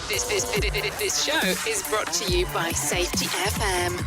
This show is brought to you by Safety FM.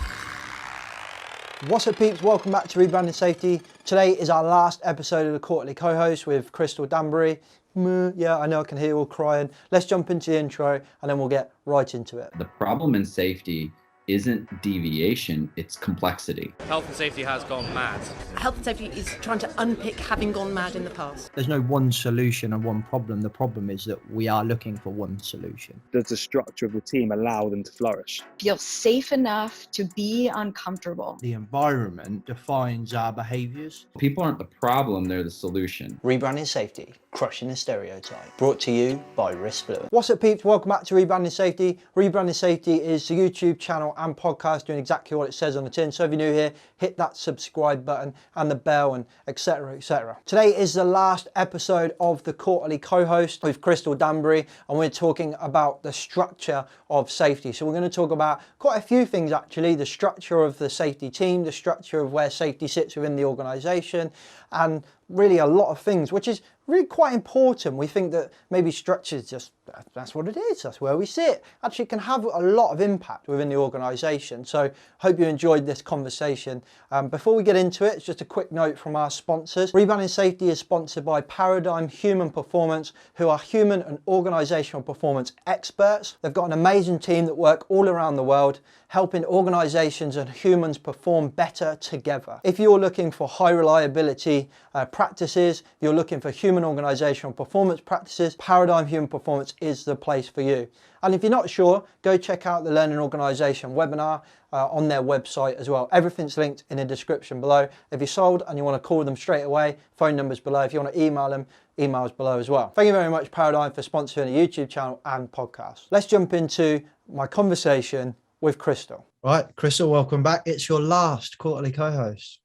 What's up, peeps? Welcome back to Rebranding Safety. Today is our last episode of the quarterly co-host with Crystal Danbury. Yeah, I know I can hear you all crying. Let's jump into the intro and then we'll get right into it. The problem in safety isn't deviation, it's complexity. Health and safety has gone mad. Health and safety is trying to unpick having gone mad in the past. There's no one solution and one problem. The problem is that we are looking for one solution. Does the structure of the team allow them to flourish? Feel safe enough to be uncomfortable. The environment defines our behaviours. People aren't the problem, they're the solution. Rebranding Safety, crushing the stereotype. Brought to you by Risk Fluent. What's up, peeps? Welcome back to Rebranding Safety. Rebranding Safety is the YouTube channel and podcast doing exactly what it says on the tin. So if you're new here, hit that subscribe button and the bell and etc, etc. Today is the last episode of the quarterly co-host with Crystal Danbury, and we're talking about the structure of safety. So we're going to talk about quite a few things actually: the structure of the safety team, the structure of where safety sits within the organisation, and really a lot of things, which is really quite important. We think that maybe structure is just, that's what it is, that's where we sit. Actually, it can have a lot of impact within the organisation. So hope you enjoyed this conversation. Before we get into it, it's just a quick note from our sponsors. Rebranding Safety is sponsored by Paradigm Human Performance, who are human and organisational performance experts. They've got an amazing team that work all around the world, helping organisations and humans perform better together. If you're looking for high reliability practices, you're looking for human organisational performance practices, Paradigm Human Performance is the place for you. And if you're not sure, go check out the Learning Organisation webinar on their website as well. Everything's linked in the description below. If you're sold and you want to call them straight away, phone numbers below. If you want to email them, emails below as well. Thank you very much, Paradigm, for sponsoring the YouTube channel and podcast. Let's jump into my conversation with Crystal. Right, Crystal, welcome back. It's your last quarterly co-host.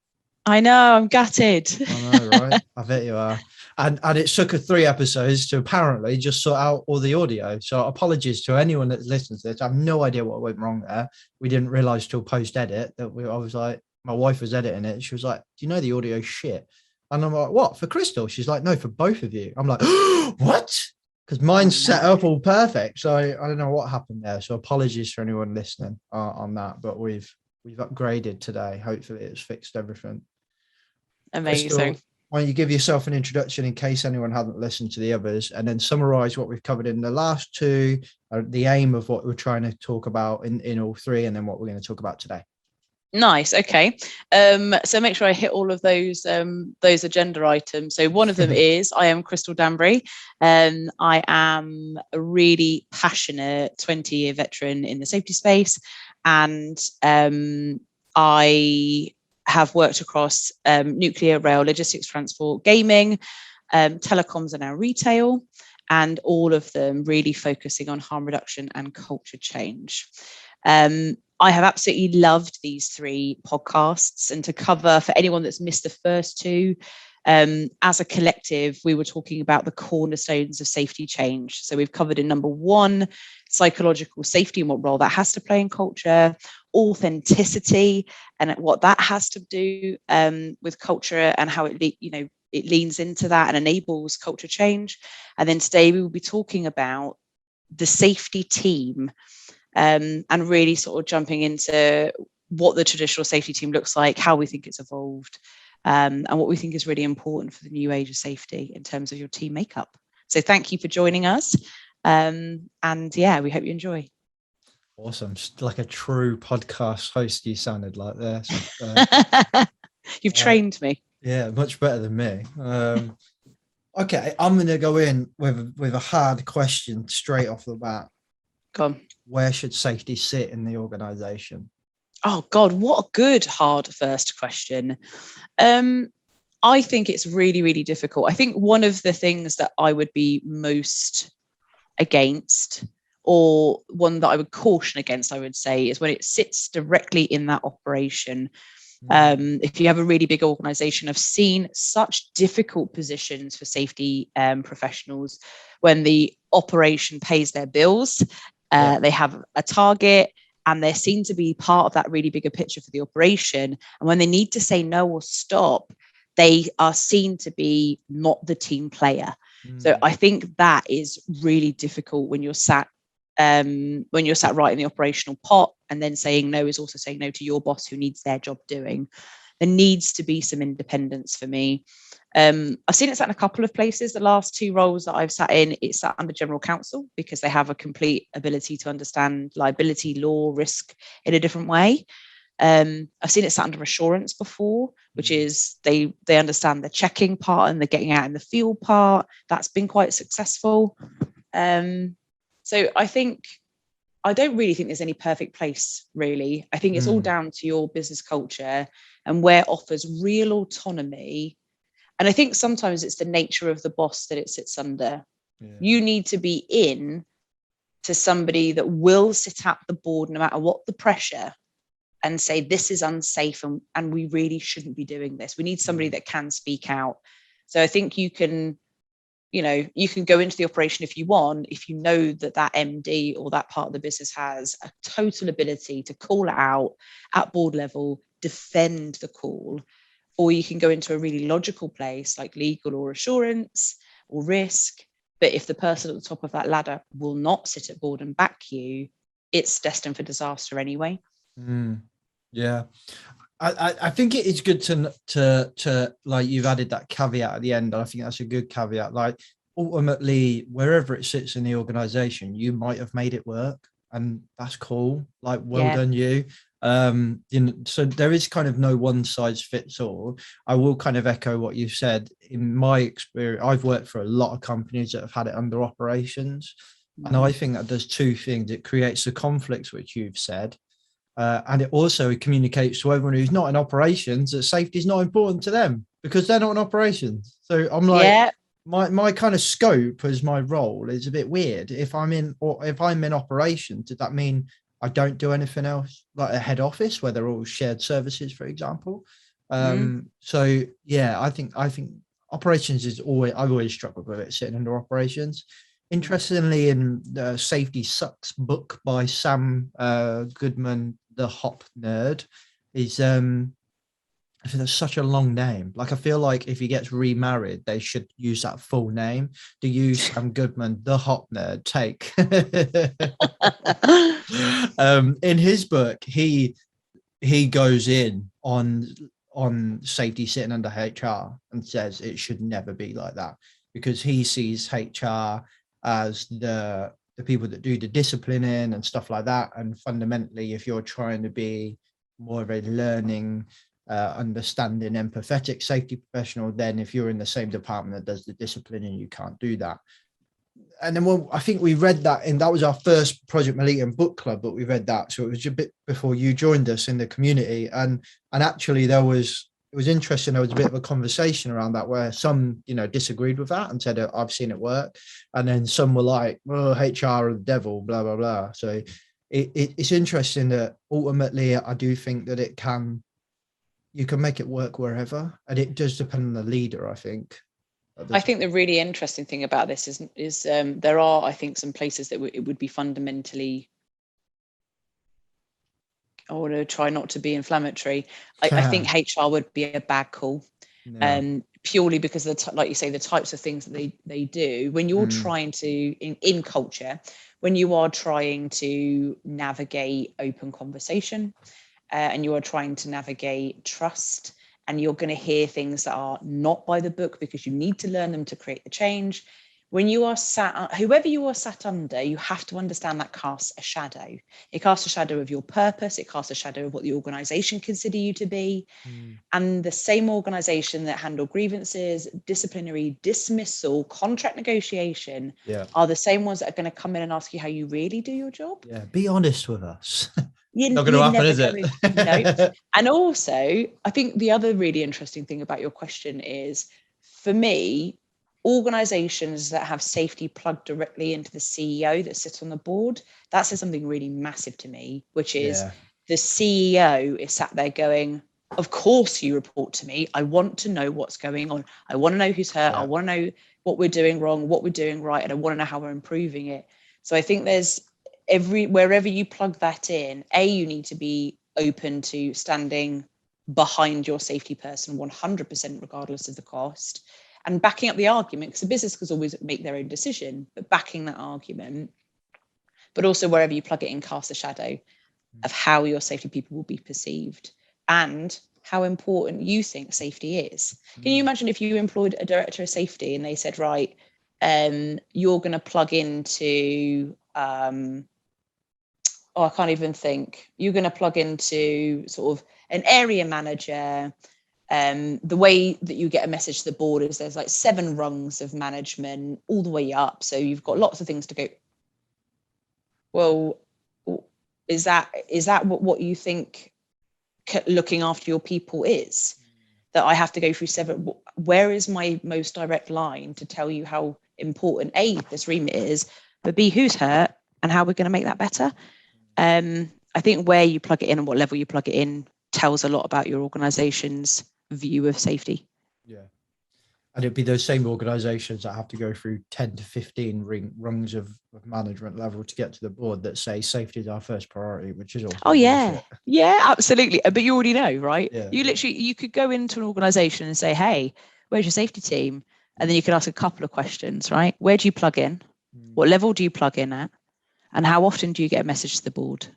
I know, I'm gutted. I know, right? I bet you are. And it took us 3 episodes to apparently just sort out all the audio. So apologies to anyone that listens to this. I have no idea what went wrong there. We didn't realise till post-edit that I was like, my wife was editing it. She was like, do you know the audio shit? And I'm like, what, for Crystal? She's like, no, for both of you. I'm like, what? Because mine's set up all perfect. So I don't know what happened there. So apologies for anyone listening on that. But we've upgraded today. Hopefully it's fixed everything. Amazing. Crystal, why don't you give yourself an introduction in case anyone hasn't listened to the others, and then summarise what we've covered in the last 2, the aim of what we're trying to talk about in all 3, and then what we're going to talk about today. Nice. Okay. So make sure I hit all of those agenda items. So one of them is I am Crystal Danbury. I am a really passionate 20-year veteran in the safety space, and I have worked across nuclear, rail, logistics, transport, gaming, telecoms, and now retail, and all of them really focusing on harm reduction and culture change. I have absolutely loved these 3 podcasts, and to cover for anyone that's missed the first 2, as a collective, we were talking about the cornerstones of safety change. So we've covered in number 1, psychological safety and what role that has to play in culture, authenticity and what that has to do with culture and how it leans into that and enables culture change. And then today we will be talking about the safety team, and really sort of jumping into what the traditional safety team looks like, how we think it's evolved, and what we think is really important for the new age of safety in terms of your team makeup. So thank you for joining us. And yeah, we hope you enjoy. Awesome. Like a true podcast host, you sounded like there. You've trained me. Yeah, much better than me. Okay, I'm going to go in with a hard question straight off the bat. Go on. Where should safety sit in the organisation? Oh God, what a good hard first question. I think it's really, really difficult. I think one of the things that I would be most against, or one that I would caution against, I would say, is when it sits directly in that operation. If you have a really big organization, I've seen such difficult positions for safety professionals when the operation pays their bills. They have a target and they're seen to be part of that really bigger picture for the operation. And when they need to say no or stop, they are seen to be not the team player. So I think that is really difficult when you're sat when you're sat right in the operational pot, and then saying no is also saying no to your boss who needs their job doing. There needs to be some independence for me. I've seen it sat in a couple of places. The last 2 roles that I've sat in, it's sat under general counsel because they have a complete ability to understand liability, law, risk in a different way. I've seen it sat under assurance before, which is they understand the checking part and the getting out in the field part. That's been quite successful. So I don't really think there's any perfect place, really. I think it's all down to your business culture and where offers real autonomy. And I think sometimes it's the nature of the boss that it sits under. Yeah. You need to be in to somebody that will sit at the board no matter what the pressure and say, this is unsafe and we really shouldn't be doing this. We need somebody that can speak out. So I think you can go into the operation if you want, if you know that MD or that part of the business has a total ability to call it out at board level, defend the call, or you can go into a really logical place like legal or assurance or risk. But if the person at the top of that ladder will not sit at board and back you, it's destined for disaster anyway. Yeah. I think it is good to like, you've added that caveat at the end, and I think that's a good caveat. Like, ultimately, wherever it sits in the organization, you might have made it work, and that's cool. Like, well done you. So there is kind of no one size fits all. I will kind of echo what you said. In my experience, I've worked for a lot of companies that have had it under operations, and I think that does 2 things. It creates the conflicts which you've said. And it also communicates to everyone who's not in operations that safety is not important to them because they're not in operations. So I'm like, my kind of scope as my role is a bit weird. If I'm in operations, does that mean I don't do anything else like a head office where they're all shared services, for example? So yeah, I think operations is I've always struggled with it sitting under operations. Interestingly, in the Safety Sucks book by Sam Goodman, the Hop Nerd, is that's such a long name. Like, I feel like if he gets remarried, they should use that full name. Do you, Sam Goodman, the Hop Nerd, take? In his book, he goes in on safety sitting under HR and says it should never be like that, because he sees HR as the people that do the disciplining and stuff like that. And fundamentally, if you're trying to be more of a learning, understanding, empathetic safety professional, then if you're in the same department that does the disciplining, you can't do that. And then I think we read that, and that was our first Project Mollitiam book club, but we read that. So it was a bit before you joined us in the community. And actually it was interesting. There was a bit of a conversation around that where some, disagreed with that and said, I've seen it work. And then some were like, well, HR are the devil, blah, blah, blah. So it's interesting that ultimately I do think that you can make it work wherever. And it does depend on the leader, I think. I think the really interesting thing about this is there are, I think, some places that it would be fundamentally, I want to try not to be inflammatory. I think HR would be a bad call, purely because of like you say, the types of things that they do. When you're trying to, in culture, when you are trying to navigate open conversation, and you are trying to navigate trust, and you're going to hear things that are not by the book because you need to learn them to create the change. When you are whoever you are sat under, you have to understand that casts a shadow. It casts a shadow of your purpose. It casts a shadow of what the organisation consider you to be. And the same organisation that handle grievances, disciplinary dismissal, contract negotiation are the same ones that are going to come in and ask you how you really do your job. Yeah, be honest with us. Not going to happen, is it? No. And also, I think the other really interesting thing about your question is, for me, organizations that have safety plugged directly into the CEO that sits on the board, that says something really massive to me, which is the CEO is sat there going, of course you report to me. I want to know what's going on. I want to know who's hurt. I want to know what we're doing wrong, what we're doing right, and I want to know how we're improving it. So I think there's wherever you plug that in, you need to be open to standing behind your safety person 100% regardless of the cost, and backing up the argument, because the business can always make their own decision, but backing that argument. but also wherever you plug it in, cast a shadow of how your safety people will be perceived and how important you think safety is. Can you imagine if you employed a director of safety and they said, right, you're going to plug into, I can't even think, you're going to plug into sort of an area manager. The way that you get a message to the board is there's like 7 rungs of management all the way up. So you've got lots of things to go. Well, is that what you think looking after your people is? That I have to go through 7? Where is my most direct line to tell you how important A, this remit is, but B, who's hurt and how we're going to make that better? I think where you plug it in and what level you plug it in tells a lot about your organization's view of safety. Yeah. And it'd be those same organizations that have to go through 10 to 15 rungs of management level to get to the board that say safety is our first priority, which is also bullshit. Yeah, absolutely. But you already know, right? Yeah, You could go into an organization and say, hey, where's your safety team? And then you can ask a couple of questions, right? Where do you plug in? What level do you plug in at? And how often do you get a message to the board?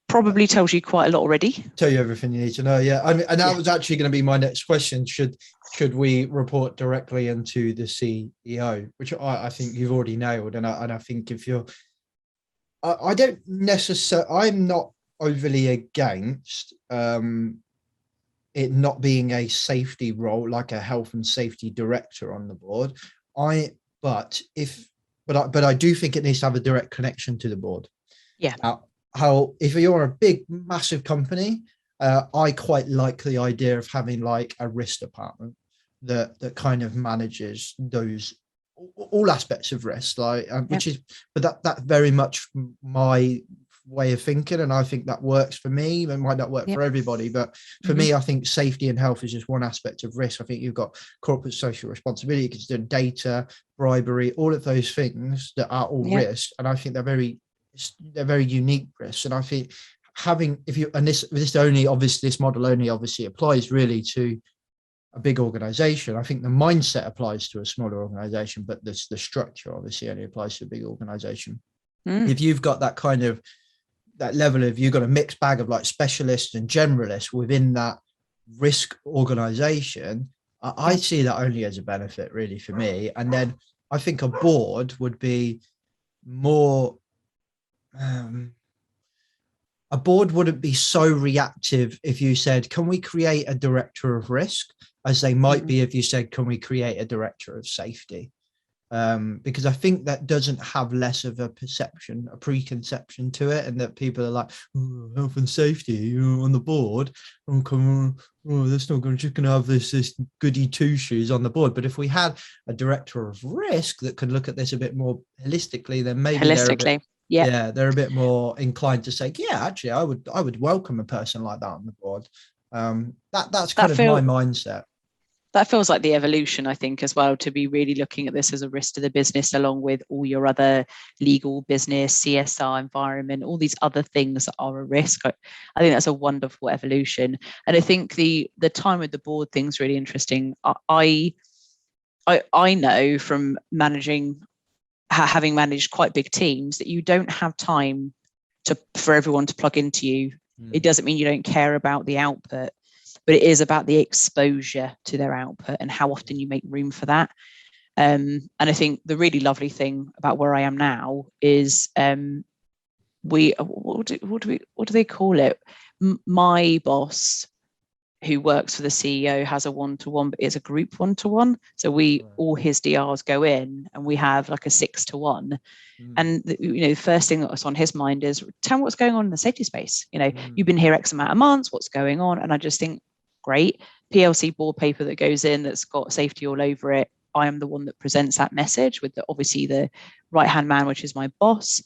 Probably tells you quite a lot already. Tell you everything you need to know. Yeah. And that was actually going to be my next question. Should we report directly into the CEO, which I think you've already nailed. And I think if you're, I don't necessarily, I'm not overly against it not being a safety role, like a health and safety director on the board. But I do think it needs to have a direct connection to the board. Yeah. If you're a big, massive company, I quite like the idea of having like a risk department that kind of manages those all aspects of risk, like which is, but that's very much my way of thinking, and I think that works for me. It might not work for everybody, but for me, I think safety and health is just one aspect of risk. I think you've got corporate social responsibility, considering data, bribery, all of those things that are all risk, and I think they're very unique risks. And I think having, this model only obviously applies really to a big organization. I think the mindset applies to a smaller organization, but the structure obviously only applies to a big organization. If you've got that kind of that level of, you've got a mixed bag of like specialists and generalists within that risk organization, I see that only as a benefit really for me. And then I think a board would be more a board wouldn't be so reactive if you said, can we create a director of risk, as they might be if you said, can we create a director of safety? Because I think that doesn't have less of a preconception to it, and that people are like, oh, health and safety on the board. Oh, come on, that's not just going to have this goody two shoes on the board. But if we had a director of risk that could look at this a bit more holistically, then maybe they're a bit more inclined to say, yeah, actually, I would welcome a person like that on the board. That's kind of my mindset. That feels like the evolution, I think, as well, to be really looking at this as a risk to the business, along with all your other legal, business, CSR, environment, all these other things that are a risk. I think that's a wonderful evolution. And I think the time with the board thing's really interesting. I know from having managed quite big teams, that you don't have time for everyone to plug into you. It doesn't mean you don't care about the output, but it is about the exposure to their output and how often you make room for that. And I think the really lovely thing about where I am now is what do they call it? My boss, who works for the CEO, has a one-to-one, but it's a group one-to-one. So all his DRs go in and we have like a 6-to-1. And the first thing that's on his mind is, tell me what's going on in the safety space. You've been here X amount of months, what's going on? And I just think, great, PLC board paper that goes in that's got safety all over it. I am the one that presents that message with obviously the right-hand man, which is my boss.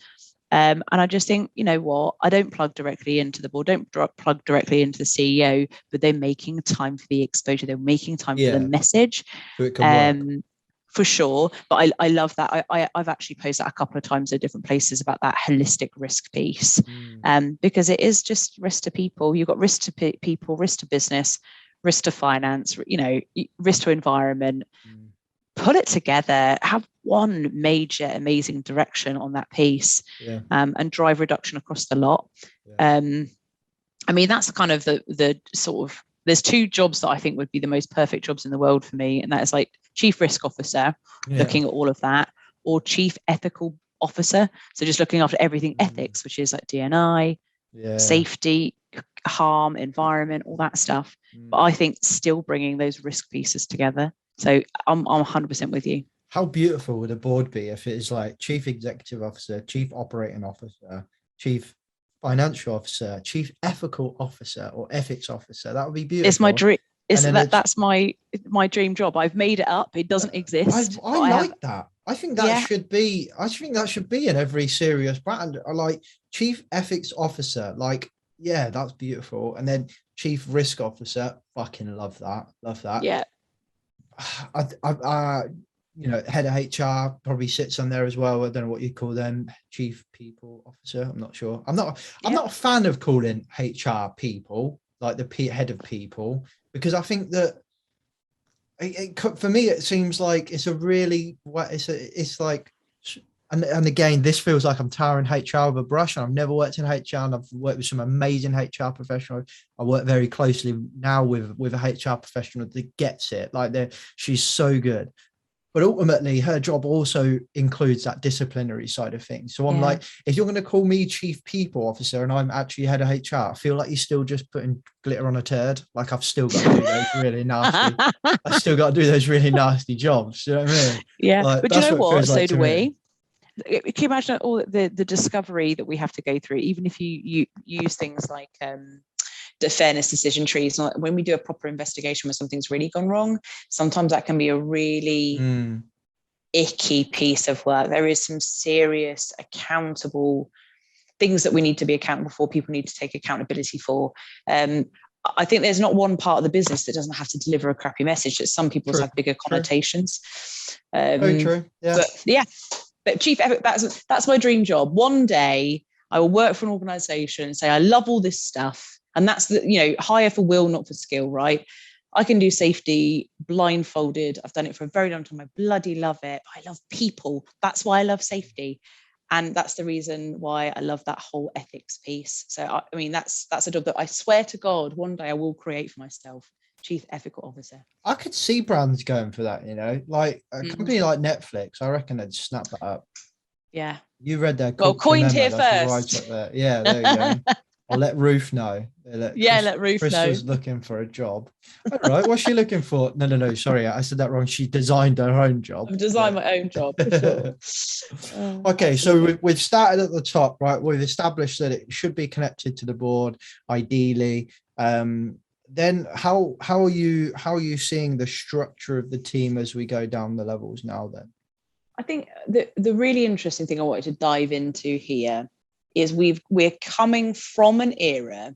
And I just think, you know what, I don't plug directly into the board, don't plug directly into the CEO, but they're making time for the exposure. They're making time for the message. So it can work. For sure. But I love that. I've actually posed that a couple of times at different places about that holistic risk piece, because it is just risk to people. You've got risk to people, risk to business, risk to finance, risk to environment. Put it together, one major amazing direction on that piece, and drive reduction across the lot. I mean, that's kind of the sort of, there's two jobs that I think would be the most perfect jobs in the world for me, and that is like chief risk officer, looking at all of that, or chief ethical officer, so just looking after everything ethics, which is like DNI, safety, harm, environment, all that stuff. But I think still bringing those risk pieces together. So I'm 100% with you. How beautiful would a board be if it is like chief executive officer, chief operating officer, chief financial officer, chief ethical officer, or ethics officer? That would be beautiful. It's my dream. That's my dream job. I've made it up. It doesn't exist. I like that. I think that should be. I think that should be in every serious brand. I like chief ethics officer. Like, yeah, that's beautiful. And then chief risk officer. Fucking love that. Love that. Yeah. You know, head of HR probably sits on there as well. I don't know what you call them. Chief people officer. I'm not sure. I'm not a fan of calling HR people, like the head of people, because I think that for me, it seems like it's a really, it's like, and again, this feels like I'm tarring HR with a brush, and I've never worked in HR, and I've worked with some amazing HR professionals. I work very closely now with a HR professional that gets it. Like, she's so good. But ultimately, her job also includes that disciplinary side of things. So I'm like, if you're going to call me chief people officer and I'm actually head of HR, I feel like you're still just putting glitter on a turd. Like, I've still got to do those really nasty. I still got to do those really nasty jobs. You know what I mean? Yeah. Like, but you know what? So like do we. Can you imagine all the discovery that we have to go through, even if you use things like the fairness decision trees? When we do a proper investigation where something's really gone wrong, sometimes that can be a really icky piece of work. There is some serious accountable things that we need to be accountable for, people need to take accountability for. I think there's not one part of the business that doesn't have to deliver a crappy message, that some people have bigger connotations. Very true. Yeah. But chief ethic, that's my dream job. One day I will work for an organization and say, I love all this stuff. And that's hire for will, not for skill, right? I can do safety blindfolded. I've done it for a very long time. I bloody love it. I love people. That's why I love safety. And that's the reason why I love that whole ethics piece. So, I mean, that's a job that I swear to God, one day I will create for myself. Chief ethical officer. I could see brands going for that, like a company like Netflix. I reckon they'd snap that up. Yeah. You read their coined here first. Right there. Yeah, there you go. I'll let Ruth know. Let Ruth know. Crystal's looking for a job. All right, what's she looking for? No, sorry, I said that wrong. She designed her own job. I've designed my own job, for sure. Okay, so we've started at the top, right? We've established that it should be connected to the board, ideally. Then how are you seeing the structure of the team as we go down the levels now then? I think the really interesting thing I wanted to dive into here is we're coming from an era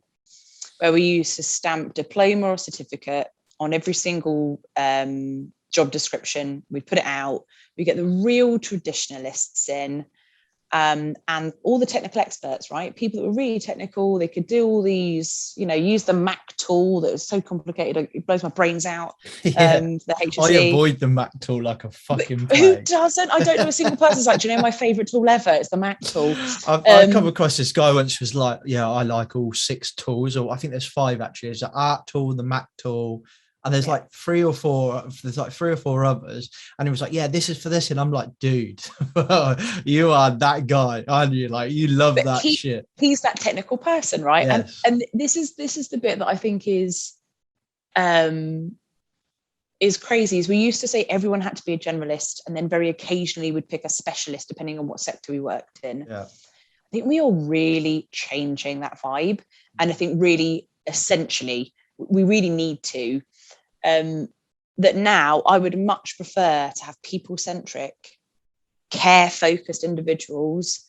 where we used to stamp diploma or certificate on every single job description. We put it out, we get the real traditionalists in, and all the technical experts, right? People that were really technical, they could do all these, use the Mac tool that was so complicated, it blows my brains out. The HSE. I avoid the Mac tool like a fucking plague. Who doesn't? I don't know a single person who's like, do you know my favorite tool ever? It's the Mac tool. I've come across this guy once who was like, yeah, I like all 6 tools, or I think there's 5 actually. There's the art tool, the Mac tool, and there's like 3 or 4 others, and he was like, yeah, this is for this, and I'm like, dude, you are that guy, aren't you? Like, you love that shit. He's that technical person, right? Yes. And this is the bit that I think is crazy. Is we used to say everyone had to be a generalist, and then very occasionally we'd pick a specialist depending on what sector we worked in. I think we are really changing that vibe, and I think really essentially we really need to. That now I would much prefer to have people-centric, care-focused individuals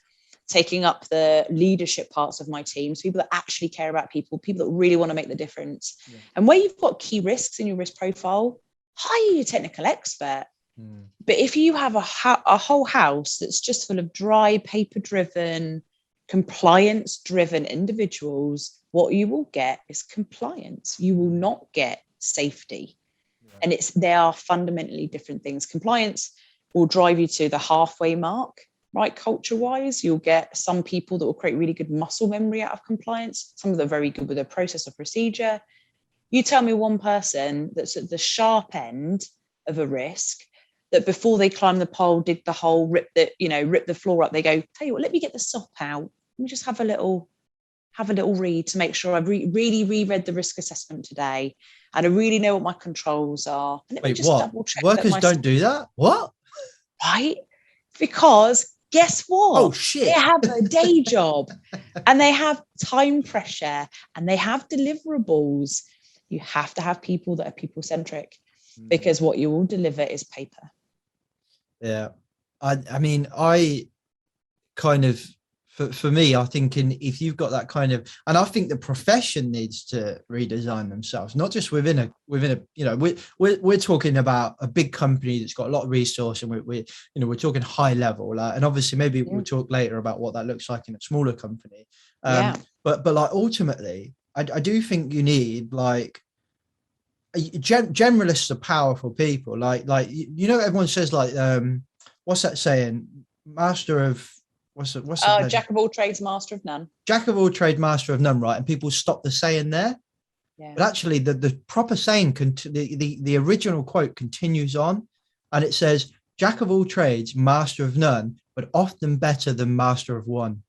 taking up the leadership parts of my teams, people that actually care about people that really want to make the difference. And where you've got key risks in your risk profile, hire your technical expert. But if you have a whole house that's just full of dry, paper-driven, compliance-driven individuals, what you will get is compliance. You will not get safety. And they are fundamentally different things. Compliance will drive you to the halfway mark, right? Culture wise, you'll get some people that will create really good muscle memory out of compliance. Some of them are very good with a process or procedure. You tell me one person that's at the sharp end of a risk that before they climb the pole, did the whole rip the floor up. They go, tell you what, let me get the sop out. Let me just have a little read to make sure I've really reread the risk assessment today, and I really know what my controls are. And let me Wait, just what? double check. Workers don't do that? What? Right? Because guess what? Oh shit! They have a day job, and they have time pressure, and they have deliverables. You have to have people that are people centric, because what you will deliver is paper. Yeah, I mean, I kind of, for me, I think if you've got that kind of, and I think the profession needs to redesign themselves, not just within a, you know, we're talking about a big company that's got a lot of resource, and we're talking high level, and obviously maybe we'll talk later about what that looks like in a smaller company. But like ultimately, I do think you need like, generalists are powerful people. Like you know, everyone says like what's that saying? Master of what's Jack of all trades, master of none. Jack of all trade, master of none, right? And people stop the saying there. Yeah. But actually the proper saying, the original quote continues on, and it says, Jack of all trades, master of none, but often better than master of one.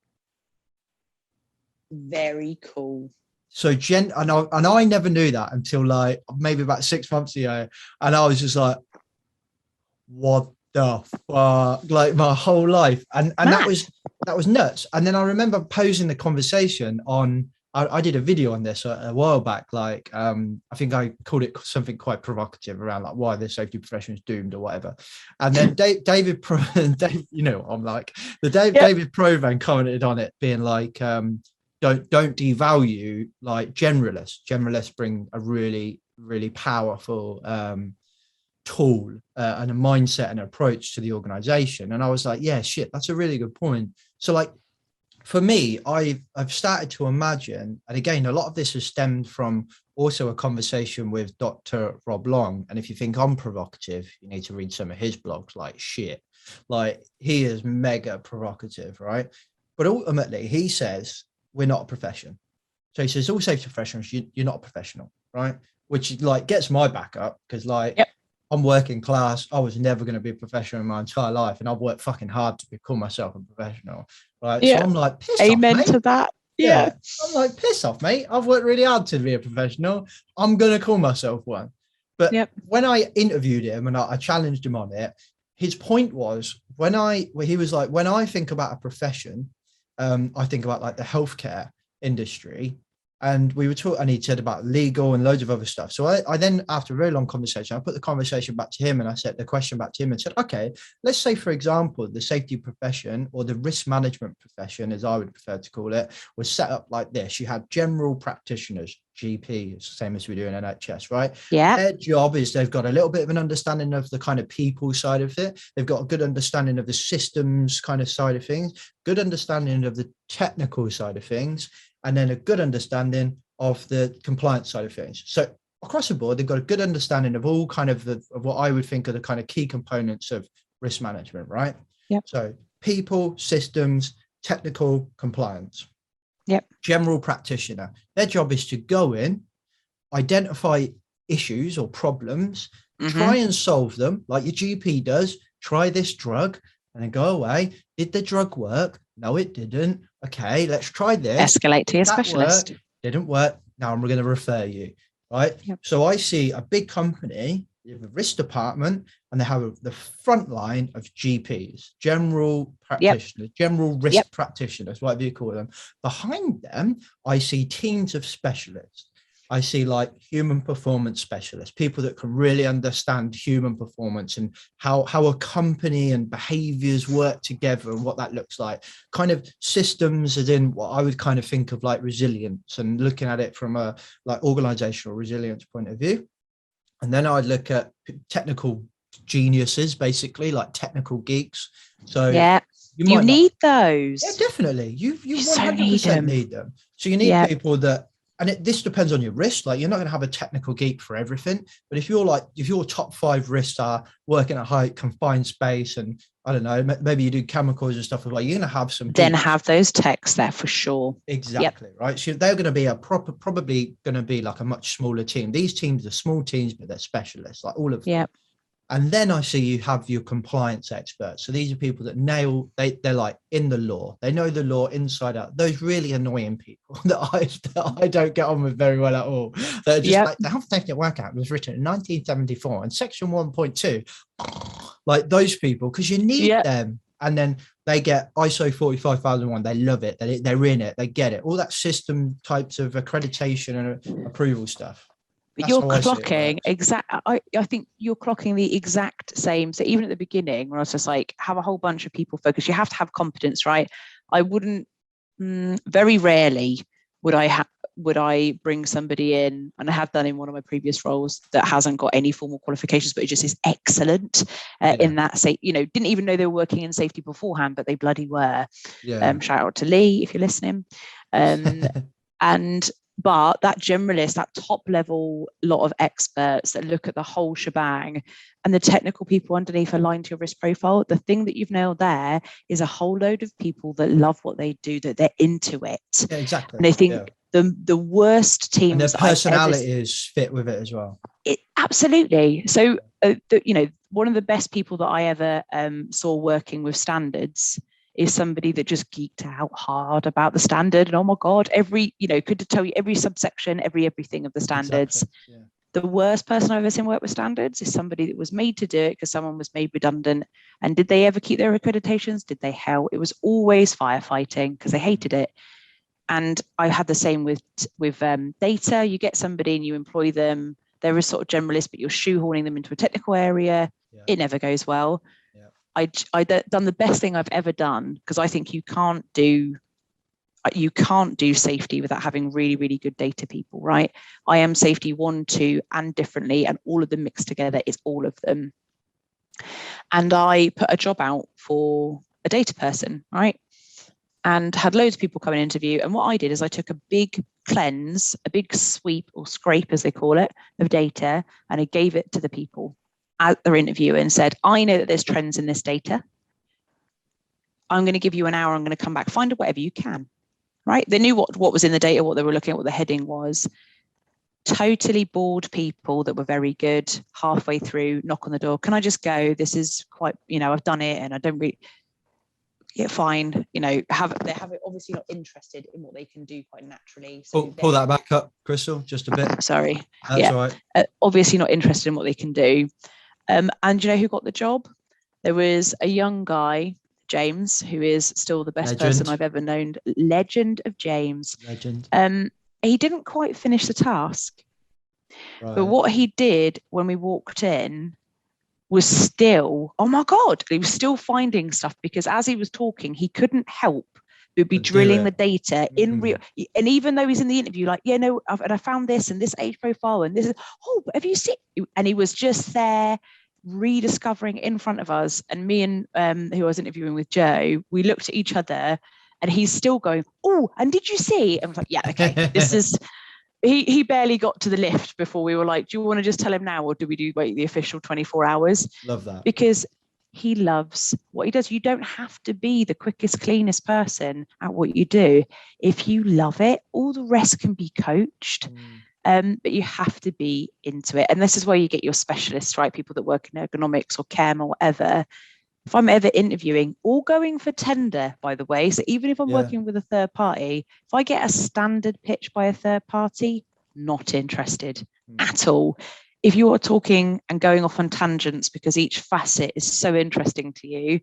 Very cool. So and I never knew that until like maybe about 6 months ago, and I was just like, what the fuck, like my whole life, and that was nuts. And then I remember posing the conversation on, I did a video on this a while back, like I think I called it something quite provocative around like why the safety profession is doomed or whatever. And then David, you know, I'm like David Provan commented on it being like, don't devalue like generalists. Generalists bring a really, really powerful tool and a mindset and approach to the organization. And I was like, yeah, shit, that's a really good point. So like for me, I've started to imagine, and again, a lot of this has stemmed from also a conversation with Dr. Rob Long. And if you think I'm provocative, you need to read some of his blogs. Like shit, like he is mega provocative, right? But ultimately he says, we're not a profession. So he says, all safety professionals, you're not a professional, right? Which like gets my back up, because like I'm working class. I was never going to be a professional in my entire life, and I've worked fucking hard to call myself a professional, right? So I'm like, piss amen off, mate. to that. Yeah, I'm like, piss off, mate. I've worked really hard to be a professional. I'm going to call myself one. But when I interviewed him and I challenged him on it, his point was he was like, when I think about a profession, I think about like the healthcare industry, and we were talking, and he said about legal and loads of other stuff. So I then, after a very long conversation, I put the conversation back to him, and I said the question back to him and said, okay, let's say, for example, the safety profession, or the risk management profession, as I would prefer to call it, was set up like this. You had general practitioners, GPs, same as we do in NHS, right? Yeah. Their job is they've got a little bit of an understanding of the kind of people side of it. They've got a good understanding of the systems kind of side of things, good understanding of the technical side of things, and then a good understanding of the compliance side of things. So across the board, they've got a good understanding of all kind of of what I would think are the kind of key components of risk management, right? Yep. So people, systems, technical, compliance. Yep. General practitioner. Their job is to go in, identify issues or problems, try and solve them like your GP does. Try this drug and then go away. Did the drug work? No, it didn't. Okay, let's try this. Escalate to your specialist. Didn't work. Now I'm going to refer you, right? Yep. So I see a big company, they have a risk department, and they have the front line of GPs, general practitioners, general risk practitioners, whatever you call them. Behind them, I see teams of specialists. I see like human performance specialists, people that can really understand human performance and how a company and behaviors work together and what that looks like. Kind of systems, as in what I would kind of think of like resilience, and looking at it from a like organizational resilience point of view. And then I'd look at technical geniuses, basically like technical geeks. So you need those. Yeah, definitely. You 100% so need them. need them. So you need people that this depends on your risk. Like, you're not going to have a technical geek for everything, but if your top 5 risks are working at height, confined space, and I don't know, maybe you do chemicals and stuff, like, you're going to have some then geeks. have those techs there for sure. Exactly. Right. So they're going to be probably going to be like a much smaller team. These teams are small teams, but they're specialists, like all of them. And then I see you have your compliance experts. So these are people that they're like in the law. They know the law inside out. Those really annoying people that I don't get on with very well at all. They're just like, the Health and Safety at Work Act was written in 1974 and section 1.2, like those people, because you need them. And then they get ISO 45001. They love it. They're in it. They get it. All that system types of accreditation and approval stuff. You're clocking I think you're clocking the exact same. So even at the beginning, when I was just like, have a whole bunch of people focus, you have to have competence, right? I wouldn't, very rarely would I bring somebody in, and I have done in one of my previous roles, that hasn't got any formal qualifications, but it just is excellent in that, say, didn't even know they were working in safety beforehand, but they bloody were. Shout out to Lee if you're listening. But that generalist, that top level lot of experts that look at the whole shebang, and the technical people underneath align to your risk profile, the thing that you've nailed there is a whole load of people that love what they do, that they're into it. Yeah, exactly. And I think the worst teams, and their personality is fit with it as well. Absolutely. So, one of the best people that I ever saw working with standards is somebody that just geeked out hard about the standard, and oh my god, could tell you every subsection, everything of the standards. Exactly. The worst person I've ever seen work with standards is somebody that was made to do it because someone was made redundant. And did they ever keep their accreditations? Did they? Hell, it was always firefighting because they hated it. And I had the same with data. You get somebody and you employ them. They're a sort of generalist, but you're shoehorning them into a technical area. It never goes well. I done the best thing I've ever done, because I think you can't do safety without having really, really good data people, right? I am safety 1, 2, and differently, and all of them mixed together is all of them. And I put a job out for a data person, right? And had loads of people come and interview. And what I did is I took a big cleanse, a big sweep or scrape, as they call it, of data, and I gave it to the people at their interview and said, I know that there's trends in this data. I'm going to give you an hour. I'm going to come back, find whatever you can, right? They knew what was in the data, what they were looking at, what the heading was. Totally bored people that were very good. Halfway through, knock on the door. Can I just go? This is quite, I've done it and I don't really get fine. They have it obviously not interested in what they can do quite naturally. So pull that back up, Crystal, just a bit. Sorry. That's all right. Obviously not interested in what they can do. And who got the job? There was a young guy, James, who is still the best person I've ever known. Legend of James. Legend. He didn't quite finish the task. Right. But what he did when we walked in was still, oh my God, he was still finding stuff, because as he was talking, he couldn't help but be drilling the data in real. And even though he's in the interview, like, I found this and this age profile and this is, but have you seen? And he was just there rediscovering in front of us. And me and who I was interviewing with, Joe, we looked at each other and he's still going, oh, and did you see? And I was like, yeah, okay, this is, he barely got to the lift before we were like, do you want to just tell him now, or do we wait the official 24 hours? Love that. Because he loves what he does. You don't have to be the quickest, cleanest person at what you do. If you love it, all the rest can be coached. But you have to be into it. And this is where you get your specialists, right? People that work in ergonomics or chem or whatever. If I'm ever interviewing or going for tender, by the way, so even if I'm working with a third party, if I get a standard pitch by a third party, not interested at all. If you are talking and going off on tangents because each facet is so interesting to you,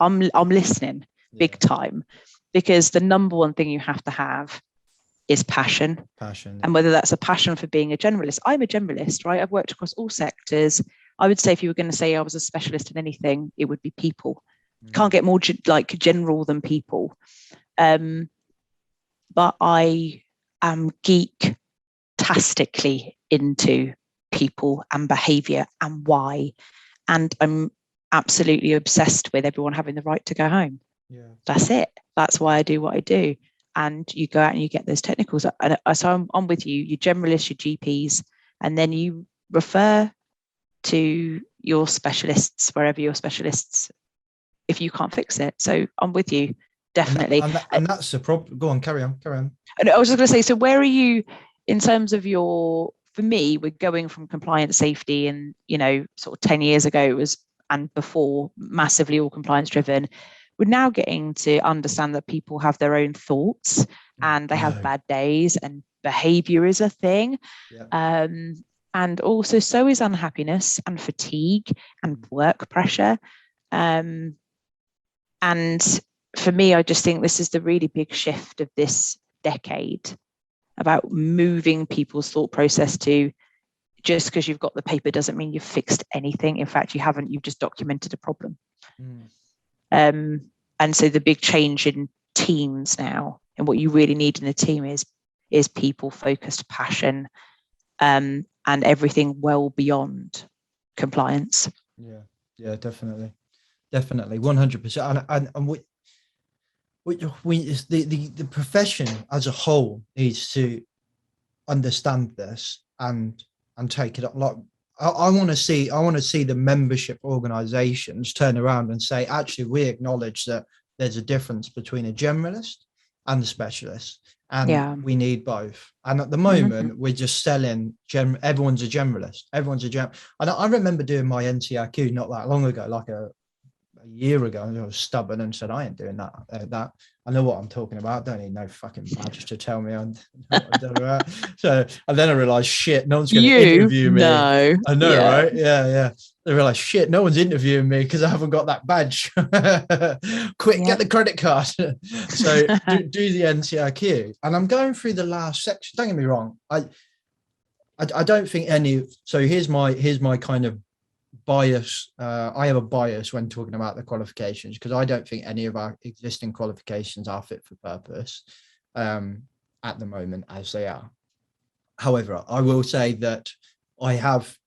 I'm listening big time, because the number one thing you have to have is passion. And whether that's a passion for being a generalist. I'm a generalist, right? I've worked across all sectors. I would say if you were going to say I was a specialist in anything, it would be people. Can't get more general than people. But I am geek-tastically into people and behavior and why. And I'm absolutely obsessed with everyone having the right to go home. That's it. That's why I do what I do. and you go out and you get those technicals. And so I'm with you, your generalists, your GPs, and then you refer to your specialists, wherever your specialists, if you can't fix it. So I'm with you, definitely. And that's the problem. Go on, carry on. And I was just going to say, so where are you in terms of for me, we're going from compliance safety and, sort of 10 years ago it was, and before, massively all compliance driven. We're now getting to understand that people have their own thoughts and they have bad days, and behavior is a thing. Yeah. And also so is unhappiness and fatigue and work pressure. And for me, I just think this is the really big shift of this decade, about moving people's thought process to, just because you've got the paper doesn't mean you've fixed anything. In fact, you haven't, you've just documented a problem. And so the big change in teams now, and what you really need in a team is people focused passion, and everything well beyond compliance. Yeah, definitely 100%. And the profession as a whole needs to understand this and take it up. Like I want to see the membership organizations turn around and say, actually, we acknowledge that there's a difference between a generalist and a specialist, and we need both. And at the moment, we're just selling everyone's a generalist. And I remember doing my NCRQ not that long ago, like a year ago, and I was stubborn and said, I ain't doing that. I know what I'm talking about. Don't need no fucking badge to tell me I'm doing that. So, and then I realized, shit, no one's going to interview me. No. I know, right? Yeah. I realized, shit, no one's interviewing me because I haven't got that badge. Quick, get the credit card. So do the NCRQ. And I'm going through the last section. Don't get me wrong. I don't think any. So here's my kind of bias. I have a bias when talking about the qualifications, because I don't think any of our existing qualifications are fit for purpose at the moment as they are. However, I will say that I have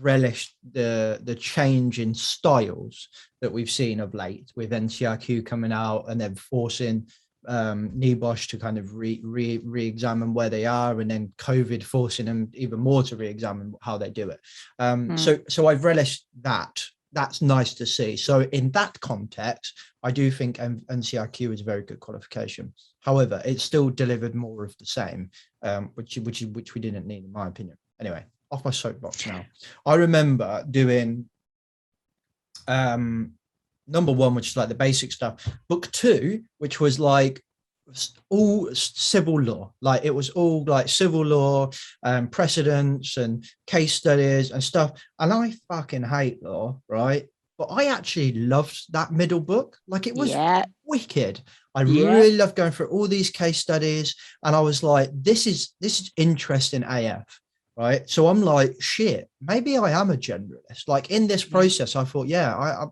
relished the change in styles that we've seen of late, with NCRQ coming out and then forcing NIBOSH to kind of re-examine where they are, and then COVID forcing them even more to re-examine how they do it. So I've relished that. That's nice to see. So in that context, I do think NCRQ is a very good qualification. However, it still delivered more of the same, which we didn't need, in my opinion. Anyway, off my soapbox now. I remember doing number one, which is like the basic stuff. Book two, which was like all civil law. Like it was all like civil law, precedents and case studies and stuff. And I fucking hate law, right? But I actually loved that middle book. Like it was wicked. I really loved going through all these case studies. And I was like, this is interesting AF. Right. So I'm like, shit, maybe I am a generalist. Like in this process, I thought, I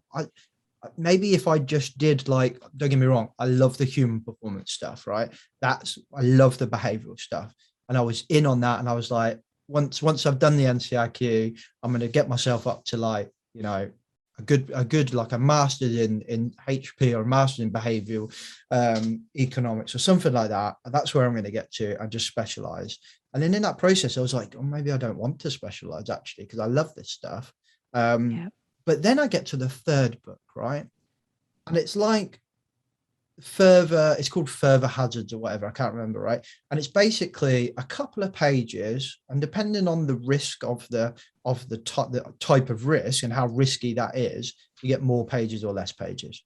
maybe if I just did, like, don't get me wrong, I love the human performance stuff, right? I love the behavioral stuff. And I was in on that. And I was like, once I've done the NCRQ, I'm going to get myself up to like, a good like a master's in HP or a master's in behavioral economics or something like that. And that's where I'm going to get to and just specialize. And then in that process, I was like, oh, maybe I don't want to specialize actually, because I love this stuff. But then I get to the third book, right? And it's like it's called Further Hazards or whatever, I can't remember, right? And it's basically a couple of pages, and depending on the risk of the type of risk and how risky that is, you get more pages or less pages.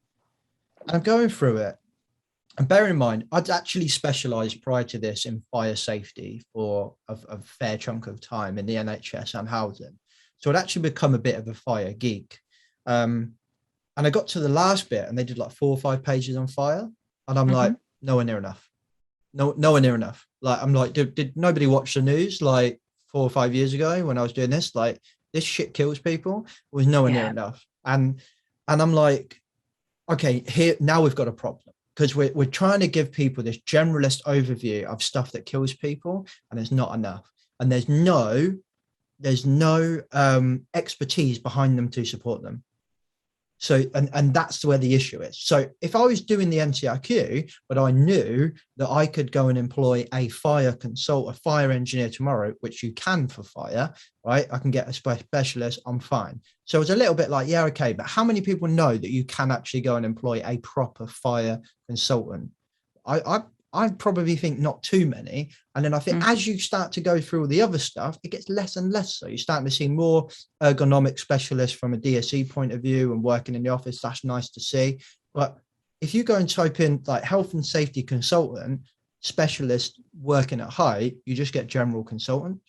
And I'm going through it. And bear in mind, I'd actually specialized prior to this in fire safety for a fair chunk of time in the NHS and housing. So I'd actually become a bit of a fire geek. And I got to the last bit and they did like 4 or 5 pages on fire. And I'm like, nowhere near enough. Nowhere near enough. Like, I'm like, did nobody watch the news like 4 or 5 years ago when I was doing this? Like, this shit kills people. It was nowhere near enough. And I'm like, okay, now we've got a problem. Because we're trying to give people this generalist overview of stuff that kills people, and it's not enough. And there's no expertise behind them to support them. So, and that's where the issue is. So if I was doing the NCRQ, but I knew that I could go and employ a fire engineer tomorrow, which you can for fire, right? I can get a specialist, I'm fine. So it's a little bit like, yeah, okay, but how many people know that you can actually go and employ a proper fire consultant? I probably think not too many. And then I think as you start to go through all the other stuff, it gets less and less. So you're starting to see more ergonomic specialists from a DSE point of view and working in the office. That's nice to see. But if you go and type in like health and safety consultant, specialist working at height, you just get general consultant.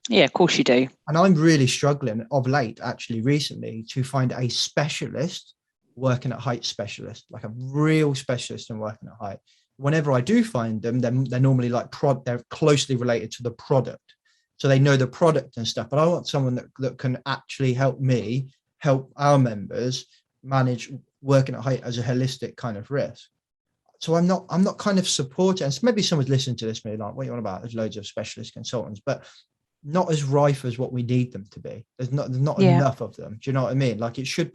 Yeah, of course you do. And I'm really struggling of late, actually recently, to find a specialist working at height specialist, like a real specialist in working at height. Whenever I do find them, they're normally like they're closely related to the product. So they know the product and stuff, but I want someone that can actually help me, help our members manage working at height as a holistic kind of risk. So I'm not kind of supporting, and maybe someone's listening to this, maybe like, what are you on about? There's loads of specialist consultants, but not as rife as what we need them to be. There's not enough of them. Do you know what I mean? Like it should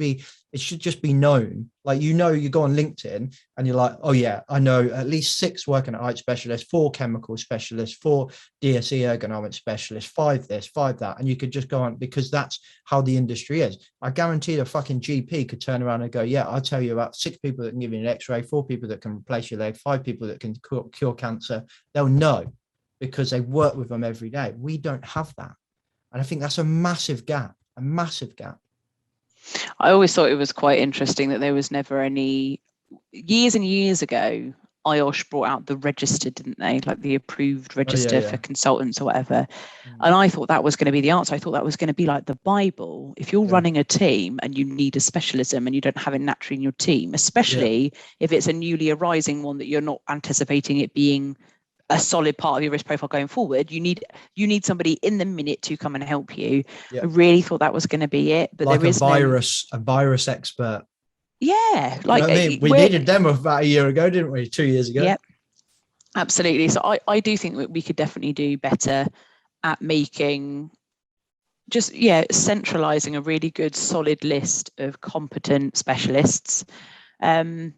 just be known. Like, you go on LinkedIn and you're like, oh yeah, I know at least 6 working at height specialists, 4 chemical specialists, 4 DSE ergonomic specialists, 5 this, 5 that. And you could just go on, because that's how the industry is. I guarantee the fucking GP could turn around and go, yeah, I'll tell you about 6 people that can give you an x-ray, 4 people that can replace your leg, 5 people that can cure cancer. They'll know, because they work with them every day. We don't have that. And I think that's a massive gap. I always thought it was quite interesting that there was never any, years and years ago, IOSH brought out the register, didn't they? Like the approved register for consultants or whatever. And I thought that was going to be the answer. I thought that was going to be like the Bible. If you're running a team and you need a specialism and you don't have it naturally in your team, especially if it's a newly arising one that you're not anticipating it being a solid part of your risk profile going forward, you need somebody in the minute to come and help you. I really thought that was going to be it, but like there is a virus expert. Yeah, like, you know what I mean? We needed them about a year ago, didn't we? 2 years ago. Yep, absolutely. So I do think that we could definitely do better at making centralizing a really good solid list of competent specialists. I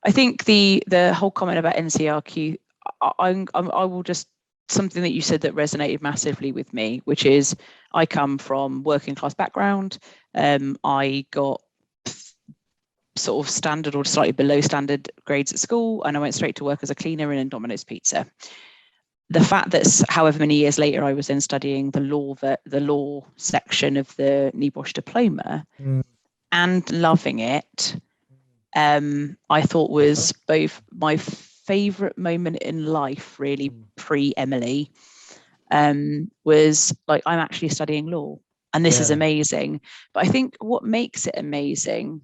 think the whole comment about NCRQ, I will just, something that you said that resonated massively with me, which is I come from working class background. I got sort of standard or slightly below standard grades at school, and I went straight to work as a cleaner in Domino's Pizza. The fact that however many years later I was then studying the law section of the NEBOSH diploma and loving it, I thought was both my favorite moment in life, really, pre-Emily, was like, I'm actually studying law and this is amazing. But I think what makes it amazing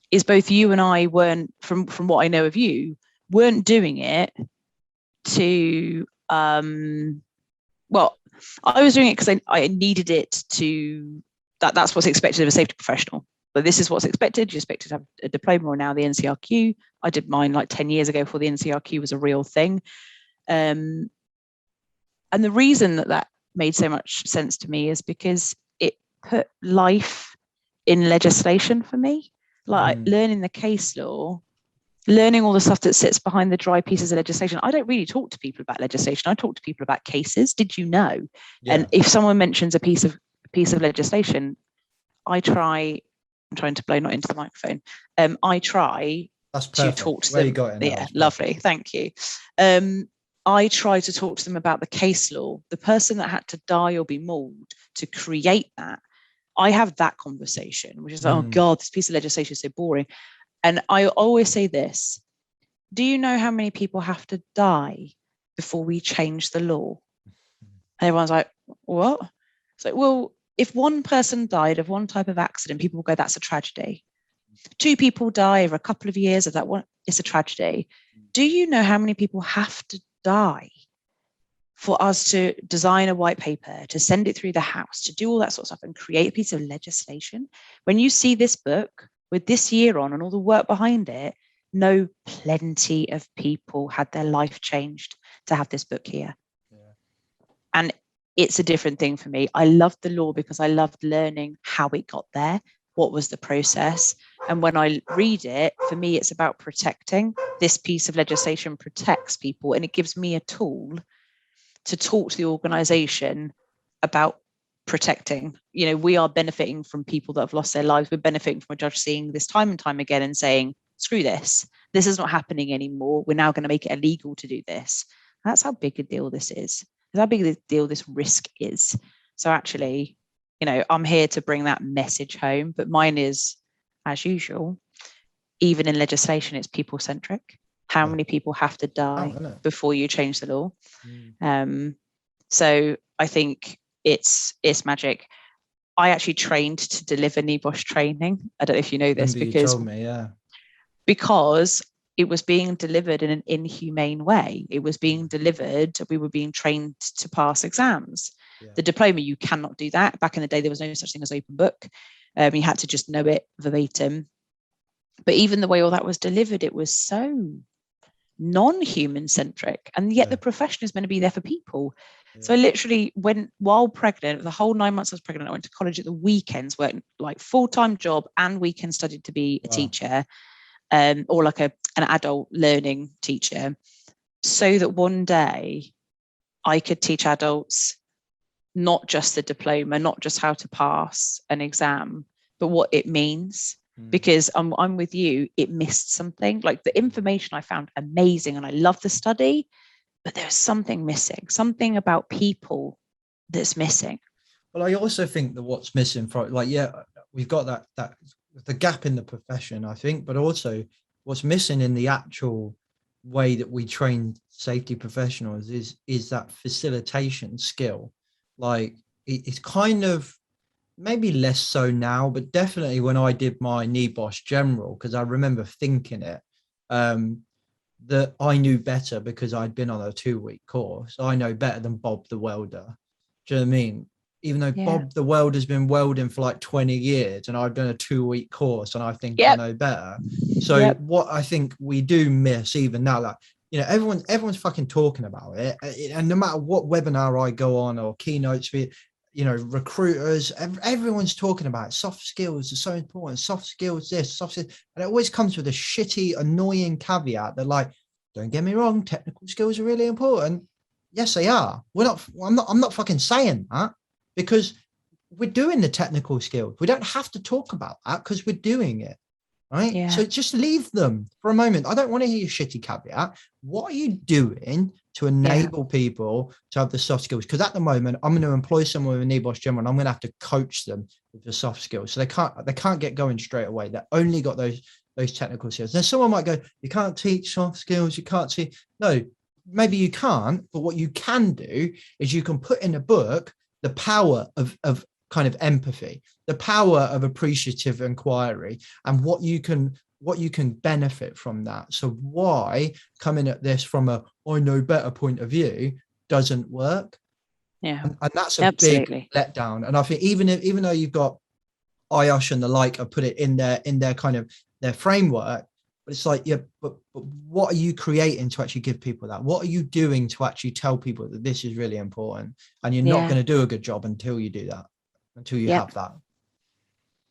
is both you and I weren't, from what I know of you, weren't doing it to well, I was doing it because I needed it to, that's what's expected of a safety professional. But this is what's expected. You're expected to have a diploma, or now the NCRQ. I did mine like 10 years ago before the NCRQ was a real thing. And the reason that made so much sense to me is because it put life in legislation for me. Like learning the case law, learning all the stuff that sits behind the dry pieces of legislation. I don't really talk to people about legislation. I talk to people about cases. Did you know? And if someone mentions a piece of legislation, I'm trying to blow not into the microphone. I try to talk to them. You got it. Yeah, lovely. Thank you. I try to talk to them about the case law, the person that had to die or be mauled to create that. I have that conversation, which is, oh God, this piece of legislation is so boring. And I always say this: do you know how many people have to die before we change the law? And everyone's like, what? It's like, well, if one person died of one type of accident, people will go, that's a tragedy. 2 people die over a couple of years of that one, it's a tragedy. Do you know how many people have to die for us to design a white paper, to send it through the House, to do all that sort of stuff and create a piece of legislation? When you see this book with this year on and all the work behind it, know plenty of people had their life changed to have this book here. And it's a different thing for me. I loved the law because I loved learning how it got there, what was the process. And when I read it, for me, it's about protecting. This piece of legislation protects people, and it gives me a tool to talk to the organisation about protecting. You know, we are benefiting from people that have lost their lives. We're benefiting from a judge seeing this time and time again and saying, screw this. This is not happening anymore. We're now going to make it illegal to do this. That's how big a deal this is. That's how big a deal this risk is. So actually, you know, I'm here to bring that message home, but mine is, as usual, even in legislation, it's people-centric. How many people have to die before you change the law? So I think it's magic. I actually trained to deliver NEBOSH training. I don't know if you know this, because you told me, because it was being delivered in an inhumane way. It was being delivered, we were being trained to pass exams. The diploma, you cannot do that. Back in the day, there was no such thing as open book. You had to just know it verbatim. But even the way all that was delivered, it was so non-human centric, and yet the profession is meant to be there for people. So I literally while pregnant, the whole 9 months I was pregnant, I went to college at the weekends, worked like full-time job and weekend studied to be a teacher, or like an adult learning teacher, so that one day I could teach adults not just the diploma, not just how to pass an exam, but what it means. Because I'm with you, it missed something. Like, the information I found amazing and I love the study, but there's something missing, something about people that's missing. Well, I also think that what's missing from, like, we've got that the gap in the profession, I think, but also what's missing in the actual way that we train safety professionals is that facilitation skill. Like, it's kind of, maybe less so now, but definitely when I did my NEBOSH general, because I remember thinking it, that I knew better because I'd been on a 2-week course. I know better than Bob the welder. Do you know what I mean? Even though Bob the welder's been welding for like 20 years and I've done a 2-week course and I think I know better. So what I think we do miss even now, like, you know, everyone's fucking talking about it. And no matter what webinar I go on or keynotes, you know, recruiters, everyone's talking about it. Soft skills are so important. Soft skills, this, soft skills. And it always comes with a shitty, annoying caveat that, like, don't get me wrong, technical skills are really important. Yes, they are. I'm not fucking saying that, because we're doing the technical skills. We don't have to talk about that because we're doing it. Right. Yeah. So just leave them for a moment. I don't want to hear your shitty caveat. What are you doing to enable people to have the soft skills? Because at the moment, I'm going to employ someone with a NEBOSH general and I'm going to have to coach them with the soft skills. So they can't get going straight away. They've only got those technical skills. Then someone might go, you can't teach soft skills. You can't see. No, maybe you can't. But what you can do is you can put in a book the power of kind of empathy, the power of appreciative inquiry, and what you can benefit from that. So why coming at this from a I know better point of view doesn't work? Yeah, and that's a big letdown. And I think even though you've got IOSH and the like have put it in their kind of their framework, but it's like, but what are you creating to actually give people that? What are you doing to actually tell people that this is really important? And you're not going to do a good job until you do that. Until you have that.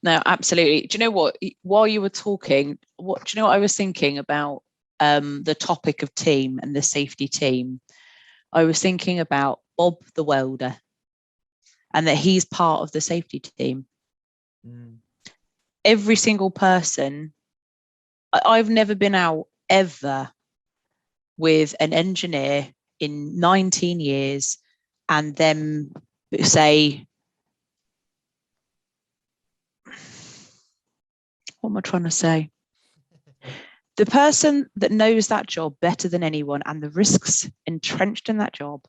No, absolutely. Do you know what? While you were talking, do you know what I was thinking about? The topic of team and the safety team. I was thinking about Bob the welder, and that he's part of the safety team. Every single person. I've never been out ever with an engineer in 19 years and them say, what am I trying to say? The person that knows that job better than anyone and the risks entrenched in that job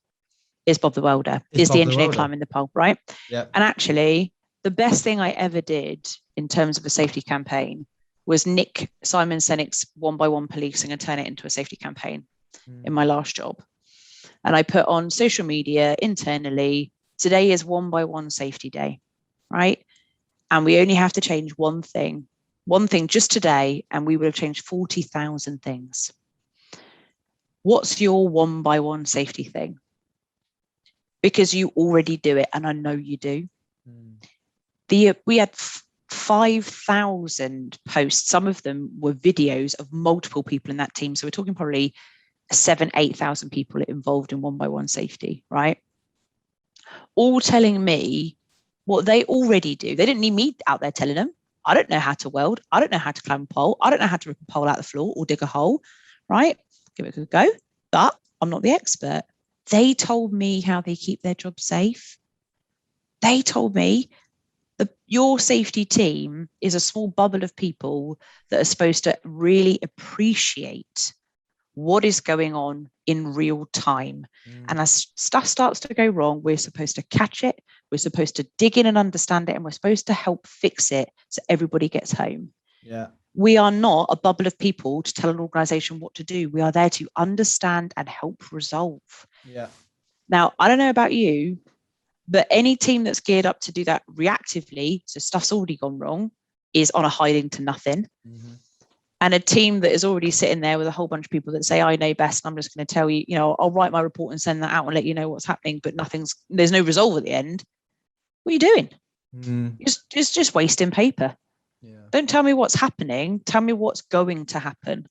is Bob the welder, is the engineer climbing the pole, right? Yeah. And actually, the best thing I ever did in terms of a safety campaign was nick Simon Senek's 1x1 policing and turn it into a safety campaign in my last job. And I put on social media internally, today is 1x1 safety day, right? And we only have to change one thing just today, and we will have changed 40,000 things. What's your 1x1 safety thing? Because you already do it, and I know you do. We had 5,000 posts. Some of them were videos of multiple people in that team. So we're talking probably 8,000 people involved in 1x1 safety, right? All telling me what they already do. They didn't need me out there telling them. I don't know how to weld. I don't know how to climb a pole. I don't know how to rip a pole out the floor or dig a hole, right? Give it a good go. But I'm not the expert. They told me how they keep their job safe. They told me your safety team is a small bubble of people that are supposed to really appreciate what is going on in real time. And as stuff starts to go wrong, we're supposed to catch it. We're supposed to dig in and understand it. And we're supposed to help fix it so everybody gets home. Yeah. We are not a bubble of people to tell an organization what to do. We are there to understand and help resolve. Yeah. Now, I don't know about you, but any team that's geared up to do that reactively, so stuff's already gone wrong, is on a hiding to nothing. Mm-hmm. And a team that is already sitting there with a whole bunch of people that say, I know best, and I'm just going to tell you, I'll write my report and send that out and let you know what's happening, but there's no resolve at the end. What are you doing? It's just wasting paper. Yeah. Don't tell me what's happening. Tell me what's going to happen.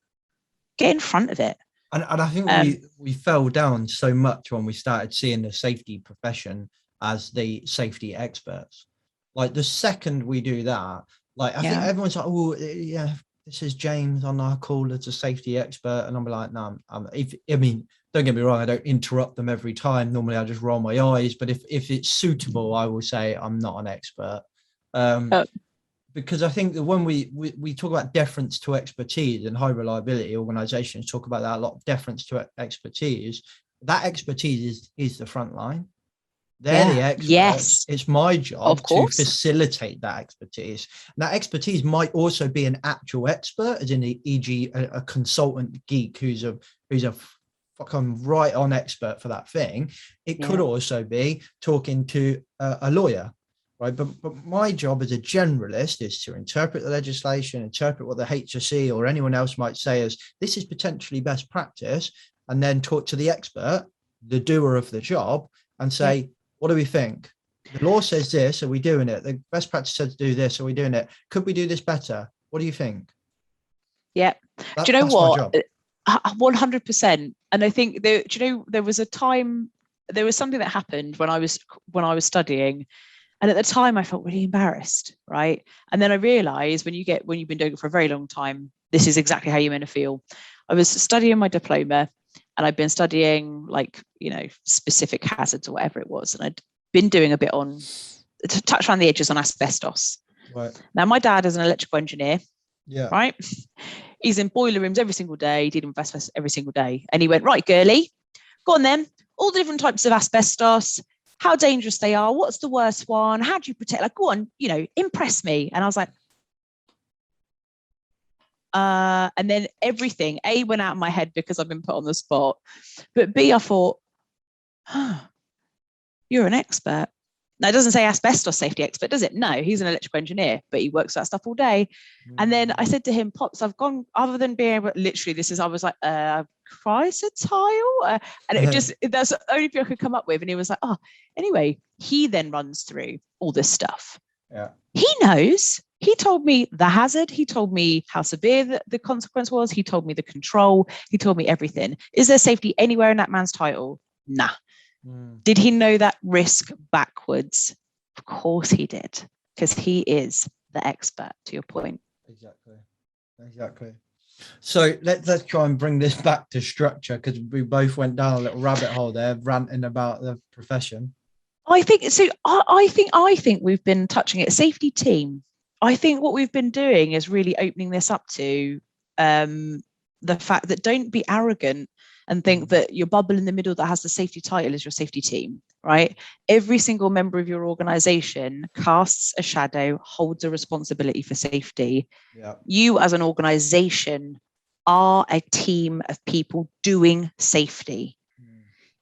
Get in front of it. And I think we fell down so much when we started seeing the safety profession as the safety experts. Like the second we do that, like I think everyone's like, oh yeah, this is James on our call as a safety expert, and I'm like, no, don't get me wrong, I don't interrupt them every time. Normally I just roll my eyes, but if it's suitable, I will say I'm not an expert. Because I think that when we talk about deference to expertise and high reliability, organizations talk about that a lot, deference to expertise. That expertise is the front line. They're the experts. Yes. It's my job to facilitate that expertise. And that expertise might also be an actual expert, as in e.g. a consultant geek who's a fucking right on expert for that thing. It could also be talking to a lawyer. Right, but my job as a generalist is to interpret the legislation, interpret what the HSE or anyone else might say as this is potentially best practice, and then talk to the expert, the doer of the job, and say, what do we think? The law says this, are we doing it? The best practice says to do this, are we doing it? Could we do this better? What do you think? Yeah. Do you know what? 100%. And I think there was a time, there was something that happened when I was studying. And at the time I felt really embarrassed, right? And then I realized when you've been doing it for a very long time, this is exactly how you're meant to feel. I was studying my diploma and I'd been studying specific hazards or whatever it was. And I'd been doing a bit to touch around the edges on asbestos. Right. Now my dad is an electrical engineer, right? He's in boiler rooms every single day, dealing with asbestos every single day. And he went, right, girly, go on then, all the different types of asbestos, how dangerous they are, what's the worst one, how do you protect, like, go on, impress me. And I was like, and then everything, A, went out of my head because I've been put on the spot, but B, I thought, you're an expert. Now, it doesn't say asbestos safety expert, does it? No, he's an electrical engineer, but he works that stuff all day. And then I said to him, Pops, I've gone, other than being able, literally, I was like, chrysotile? And that's the only thing I could come up with. And he was like, anyway, he then runs through all this stuff. Yeah. He knows. He told me the hazard. He told me how severe the consequence was. He told me the control. He told me everything. Is there safety anywhere in that man's title? Nah. Did he know that risk backwards? Of course he did, because he is the expert, to your point. Exactly. So let's try and bring this back to structure, because we both went down a little rabbit hole there, ranting about the profession. I think so. I think we've been touching it. Safety team. I think what we've been doing is really opening this up to the fact that don't be arrogant and think that your bubble in the middle that has the safety title is your safety team, right? Every single member of your organization casts a shadow, holds a responsibility for safety. Yeah. You as an organization are a team of people doing safety.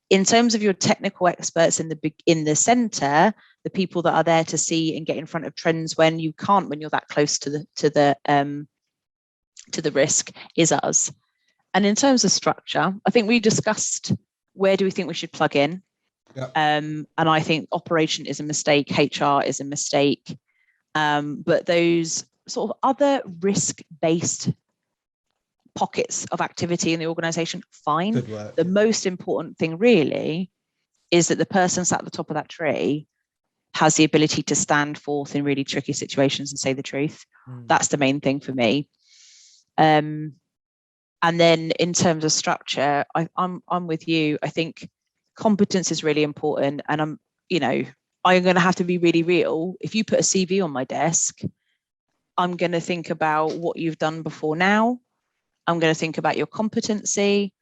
In terms of your technical experts in the center, the people that are there to see and get in front of trends when you can't, when you're that close to the risk, is us. And in terms of structure, I think we discussed where do we think we should plug in. Yep. And I think operation is a mistake, HR is a mistake. But those sort of other risk-based pockets of activity in the organization, fine. Good work. The most important thing really is that the person sat at the top of that tree has the ability to stand forth in really tricky situations and say the truth. That's the main thing for me. And then in terms of structure, I'm with you. I think competence is really important. And I'm going to have to be really real. If you put a CV on my desk, I'm going to think about what you've done before now. I'm going to think about your competency.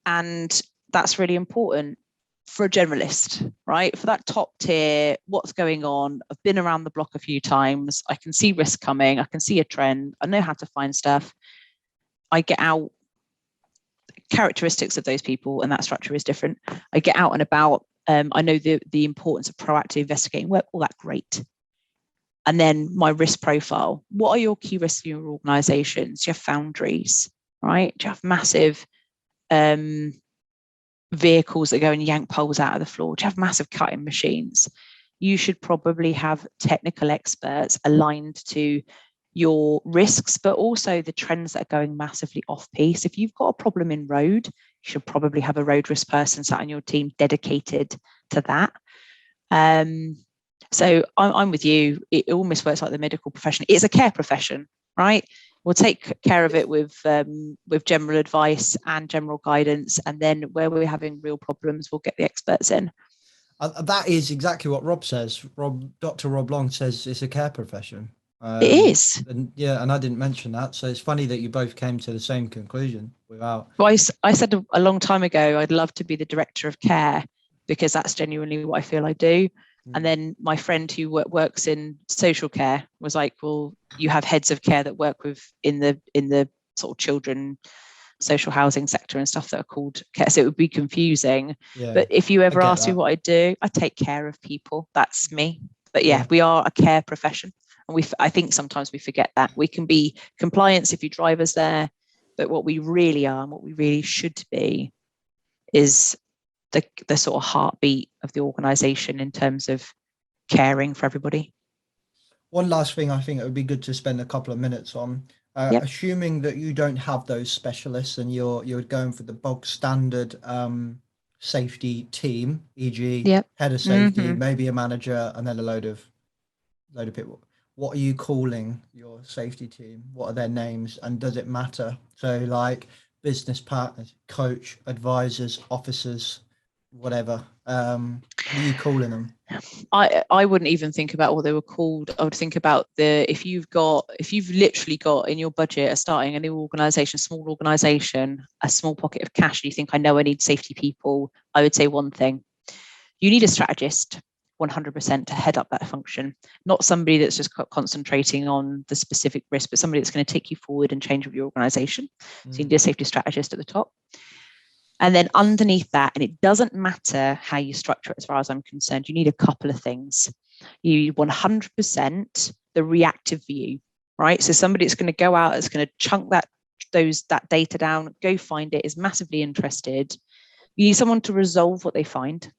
And that's really important for a generalist, right? For that top tier, what's going on? I've been around the block a few times. I can see risk coming. I can see a trend. I know how to find stuff. I get out. Characteristics of those people and that structure is different. I get out and about. I know the importance of proactive investigating work, all that great. And then my risk profile. What are your key risks in your organizations? Do you have foundries, right? Do you have massive vehicles that go and yank poles out of the floor? Do you have massive cutting machines? You should probably have technical experts aligned to your risks, but also the trends that are going massively off piece. If you've got a problem in road, you should probably have a road risk person sat on your team dedicated to that. So I'm with you. It almost works like the medical profession. It's a care profession, right? We'll take care of it with general advice and general guidance, and then where we're having real problems, we'll get the experts in. That is exactly what Rob says. Dr. Rob Long says it's a care profession. It is. And I didn't mention that. So it's funny that you both came to the same conclusion without. Well, I said a long time ago, I'd love to be the director of care because that's genuinely what I feel I do. And then my friend who works in social care was like, well, you have heads of care that work with in the sort of children social housing sector and stuff that are called care. So it would be confusing. Yeah, but if you ever ask me what I do, I take care of people. That's me. But yeah, we are a care profession. And I think sometimes we forget that. We can be compliance if you drive us there, but what we really are and what we really should be is the sort of heartbeat of the organisation in terms of caring for everybody. One last thing I think it would be good to spend a couple of minutes on, assuming that you don't have those specialists and you're going for the bog standard safety team, e.g. head of safety, maybe a manager, and then a load of people. What are you calling your safety team? What are their names? And does it matter? So like business partners, coach, advisors, officers, whatever. What are you calling them? I wouldn't even think about what they were called. I would think about if you've literally got in your budget starting a new organisation, small organisation, a small pocket of cash, and you think, I know I need safety people, I would say one thing. You need a strategist 100% to head up that function, not somebody that's just concentrating on the specific risk, but somebody that's going to take you forward and change your organisation. So you need a safety strategist at the top. And then underneath that, and it doesn't matter how you structure it as far as I'm concerned, you need a couple of things. You need 100% the reactive view, right? So somebody that's going to go out, is going to chunk that data down, go find it, is massively interested. You need someone to resolve what they find,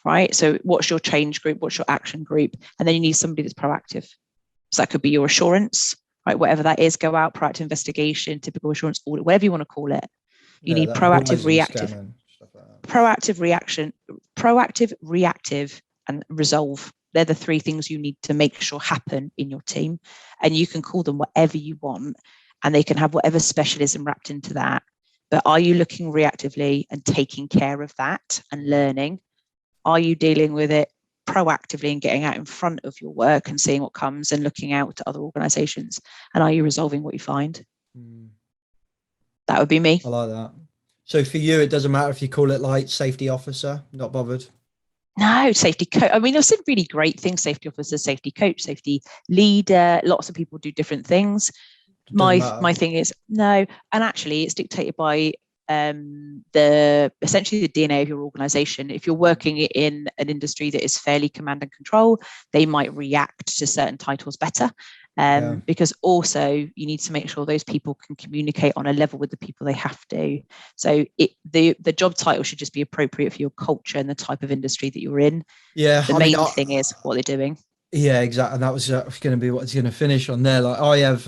right? So what's your change group? What's your action group? And then you need somebody that's proactive. So that could be your assurance, right? Whatever that is, go out, proactive investigation, typical assurance audit, whatever you want to call it. You need proactive, reactive, proactive reactive, and resolve. They're the three things you need to make sure happen in your team. And you can call them whatever you want, and they can have whatever specialism wrapped into that. But are you looking reactively and taking care of that and learning? Are you dealing with it proactively and getting out in front of your work and seeing what comes and looking out to other organizations? And are you resolving what you find? That would be me. I like that. So for you, it doesn't matter if you call it like safety officer, not bothered? No, safety coach. I mean, there's some really great things, safety officer, safety coach, safety leader. Lots of people do different things. My thing is no, and actually it's dictated by essentially the DNA of your organization. If you're working in an industry that is fairly command and control, they might react to certain titles better. Because also you need to make sure those people can communicate on a level with the people they have to. So the job title should just be appropriate for your culture and the type of industry that you're in. Yeah. The main thing is what they're doing. Yeah, exactly. And that was going to be what's going to finish on there. Like I have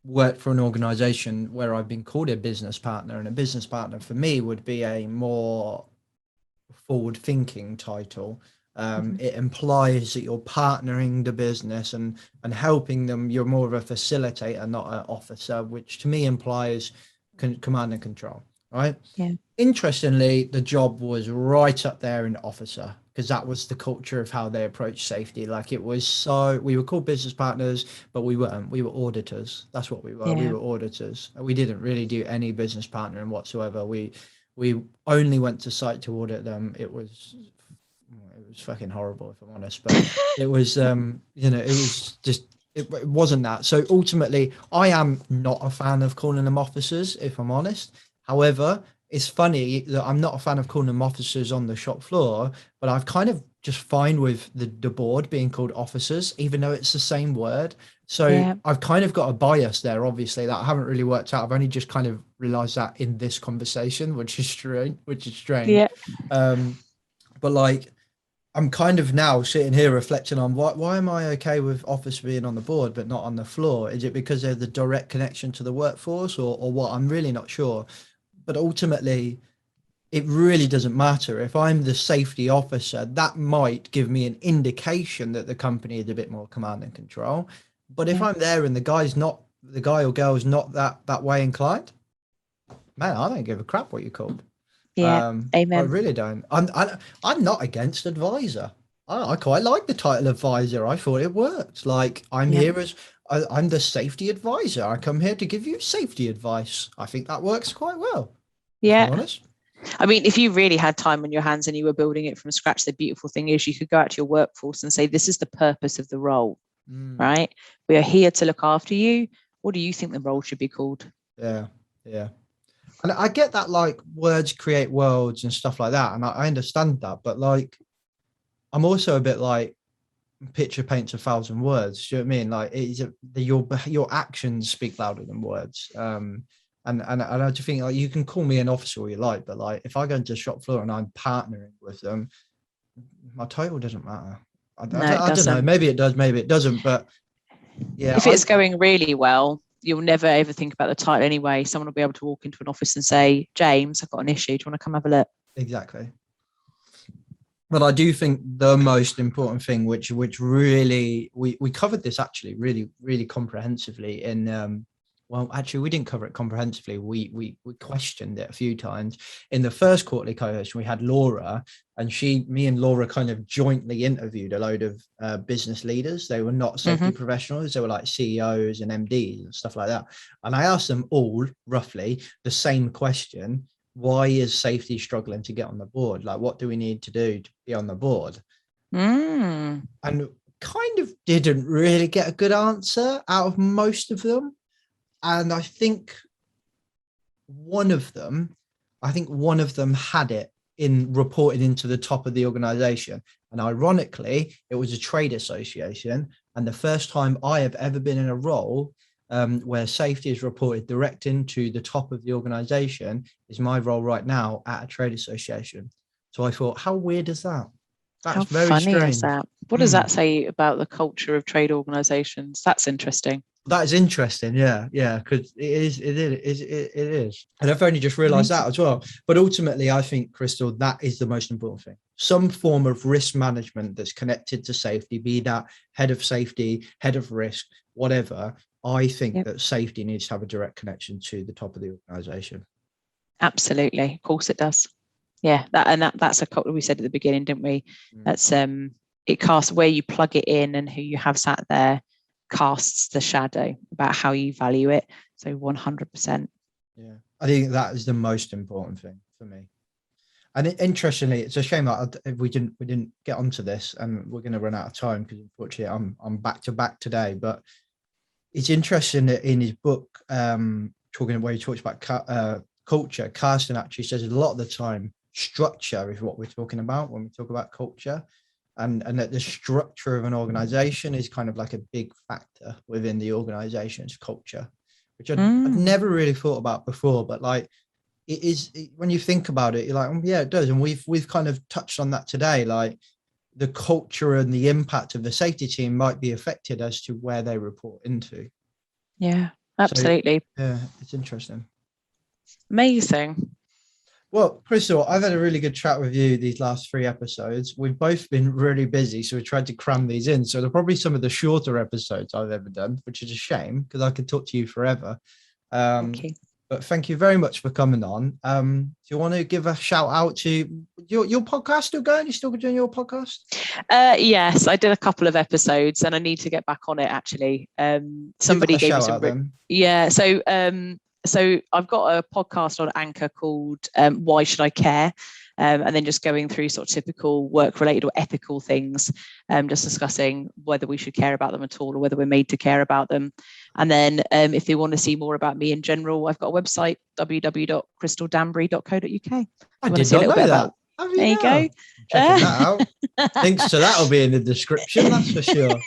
worked for an organization where I've been called a business partner, and a business partner for me would be a more forward thinking title. It implies that you're partnering the business and helping them. You're more of a facilitator, not an officer, which to me implies command and control, right? Yeah. Interestingly, the job was right up there in officer, because that was the culture of how they approach safety. Like it was, so we were called business partners, but we weren't. We were auditors. That's what we were. We Yeah. were auditors. We didn't really do any business partnering whatsoever. We only went to site to audit them. It was fucking horrible, if I'm honest, but it was it was just, it wasn't that. So ultimately, I am not a fan of calling them officers, if I'm honest. However, it's funny that I'm not a fan of calling them officers on the shop floor, but I've kind of just fine with the board being called officers, even though it's the same word. So Yeah. I've kind of got a bias there, obviously, that I haven't really worked out. I've only just kind of realized that in this conversation, which is strange. Yeah. But like, I'm kind of now sitting here reflecting on why am I okay with office being on the board but not on the floor? Is it because they're the direct connection to the workforce, or what? I'm really not sure. But ultimately, it really doesn't matter. If I'm the safety officer, that might give me an indication that the company is a bit more command and control. But if Yeah. I'm there and the guy or girl is not that way inclined, man, I don't give a crap what you're called. Yeah. I Amen. really don't. I'm not against advisor. I quite like the title advisor. I thought it worked. Like I'm Yeah. here as I'm the safety advisor. I come here to give you safety advice. I think that works quite well. If I'm Yeah. honest. I mean, if you really had time on your hands and you were building it from scratch, the beautiful thing is you could go out to your workforce and say, this is the purpose of the role, right? We are here to look after you. What do you think the role should be called? Yeah. Yeah. And I get that, like, words create worlds and stuff like that. And I understand that. But like, I'm also a bit like, picture paints 1,000 words. Do you know what I mean? Like, it's your actions speak louder than words. And I just think, like, you can call me an officer all you like, but like, if I go into the shop floor and I'm partnering with them, my title doesn't matter. I No, it don't know. doesn't. Maybe it does, maybe it doesn't. But yeah, If it's going really well, you'll never ever think about the title anyway. Someone will be able to walk into an office and say, James, I've got an issue. Do you want to come have a look? exactly. But I do think the most important thing, which really we covered this actually really comprehensively in well, actually we didn't cover it comprehensively. We questioned it a few times in the first quarterly cohort. We had Laura, and me and Laura kind of jointly interviewed a load of business leaders. They were not safety professionals. They were like CEOs and MDs and stuff like that. And I asked them all roughly the same question: why is safety struggling to get on the board? Like, what do we need to do to be on the board? And kind of didn't really get a good answer out of most of them. And I think one of them had it in reported into the top of the organization. And ironically, it was a trade association. And the first time I have ever been in a role where safety is reported direct into the top of the organization is my role right now at a trade association. So I thought, how weird is that? That's How very funny strange. is that? What does that say about the culture of trade organizations? That's interesting. That is interesting. Yeah. Because it is. And I've only just realized that as well. But ultimately, I think, Crystal, that is the most important thing. Some form of risk management that's connected to safety, be that head of safety, head of risk, whatever. I think that safety needs to have a direct connection to the top of the organization. Absolutely. Of course it does. Yeah. That's a couple we said at the beginning, didn't we? That's it casts where you plug it in and who you have sat there casts the shadow about how you value it. So 100%. Yeah. I think that is the most important thing for me. And interestingly, it's a shame that we didn't get onto this, and we're going to run out of time because unfortunately I'm back to back today. But it's interesting that in his book, talking where he talks about culture, Carsten actually says a lot of the time structure is what we're talking about when we talk about culture, and that the structure of an organization is kind of like a big factor within the organization's culture, which I'd never really thought about before. But like, when you think about it, you're like, yeah, it does. And we've kind of touched on that today. Like, the culture and the impact of the safety team might be affected as to where they report into. Yeah, absolutely. So, yeah, it's interesting. Amazing. Well, Crystal, I've had a really good chat with you these last 3 episodes. We've both been really busy, so we tried to cram these in. So they're probably some of the shorter episodes I've ever done, which is a shame because I could talk to you forever. Okay. But thank you very much for coming on. Do you want to give a shout out to your podcast still going? You still doing your podcast? Yes, I did a couple of episodes and I need to get back on it actually. Somebody gave me some. Yeah, so I've got a podcast on Anchor called Why Should I Care? And then just going through sort of typical work-related or ethical things, just discussing whether we should care about them at all or whether we're made to care about them. And then if they want to see more about me in general, I've got a website, www.crystaldanbury.co.uk. I did not know that. There you go. Checking that out. Links to that will be in the description, that's for sure.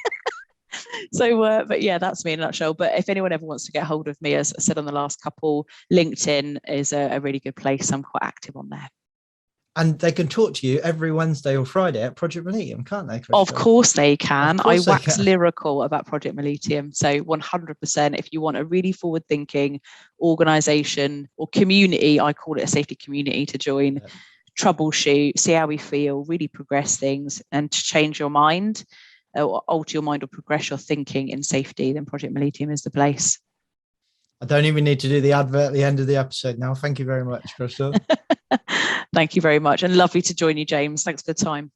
So, but yeah, that's me in a nutshell. But if anyone ever wants to get hold of me, as I said on the last couple, LinkedIn is a really good place. I'm quite active on there. And they can talk to you every Wednesday or Friday at Project Mollitiam, can't they, Crystal? Of course they can. I wax can. lyrical about Project Mollitiam. So 100%, if you want a really forward-thinking organisation or community, I call it a safety community to join, troubleshoot, see how we feel, really progress things and to change your mind, or alter your mind or progress your thinking in safety, then Project Mollitiam is the place. I don't even need to do the advert at the end of the episode now. Thank you very much, Crystal. Thank you very much. And lovely to join you, James. Thanks for the time.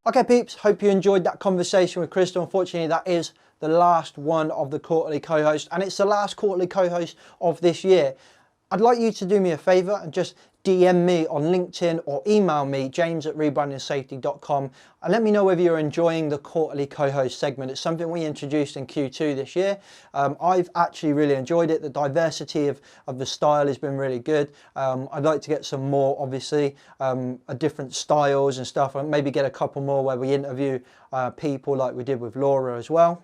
Okay, peeps. Hope you enjoyed that conversation with Crystal. Unfortunately, that is the last one of the quarterly co-host, and it's the last quarterly co-host of this year. I'd like you to do me a favour and just DM me on LinkedIn or email me, james@rebrandingsafety.com, and let me know whether you're enjoying the quarterly co-host segment. It's something we introduced in Q2 this year. I've actually really enjoyed it. The diversity of the style has been really good. I'd like to get some more, obviously, different styles and stuff, and maybe get a couple more where we interview people like we did with Laura as well.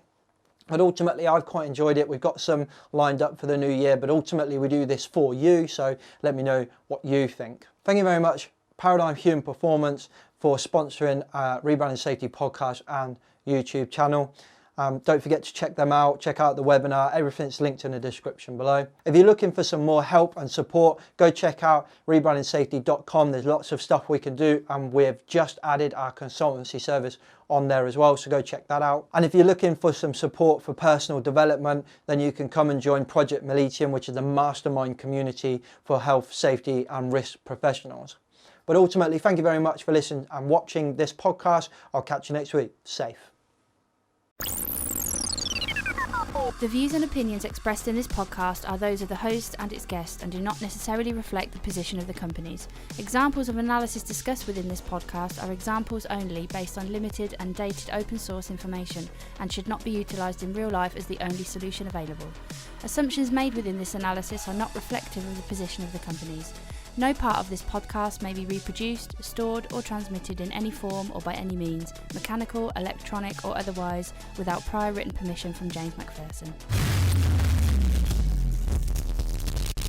But ultimately, I've quite enjoyed it. We've got some lined up for the new year, but ultimately we do this for you. So let me know what you think. Thank you very much, Paradigm Human Performance, for sponsoring Rebranding Safety podcast and YouTube channel. Don't forget to check them out. Check out the webinar. Everything's linked in the description below. If you're looking for some more help and support, go check out rebrandingsafety.com. There's lots of stuff we can do, and we've just added our consultancy service on there as well, so go check that out. And if you're looking for some support for personal development, then you can come and join Project Mollitiam, which is a mastermind community for health, safety and risk professionals. But ultimately, thank you very much for listening and watching this podcast. I'll catch you next week. Safe. The views and opinions expressed in this podcast are those of the host and its guest and do not necessarily reflect the position of the companies. Examples of analysis discussed within this podcast are examples only based on limited and dated open source information and should not be utilised in real life as the only solution available. Assumptions made within this analysis are not reflective of the position of the companies. No part of this podcast may be reproduced, stored or transmitted in any form or by any means, mechanical, electronic or otherwise, without prior written permission from James MacPherson.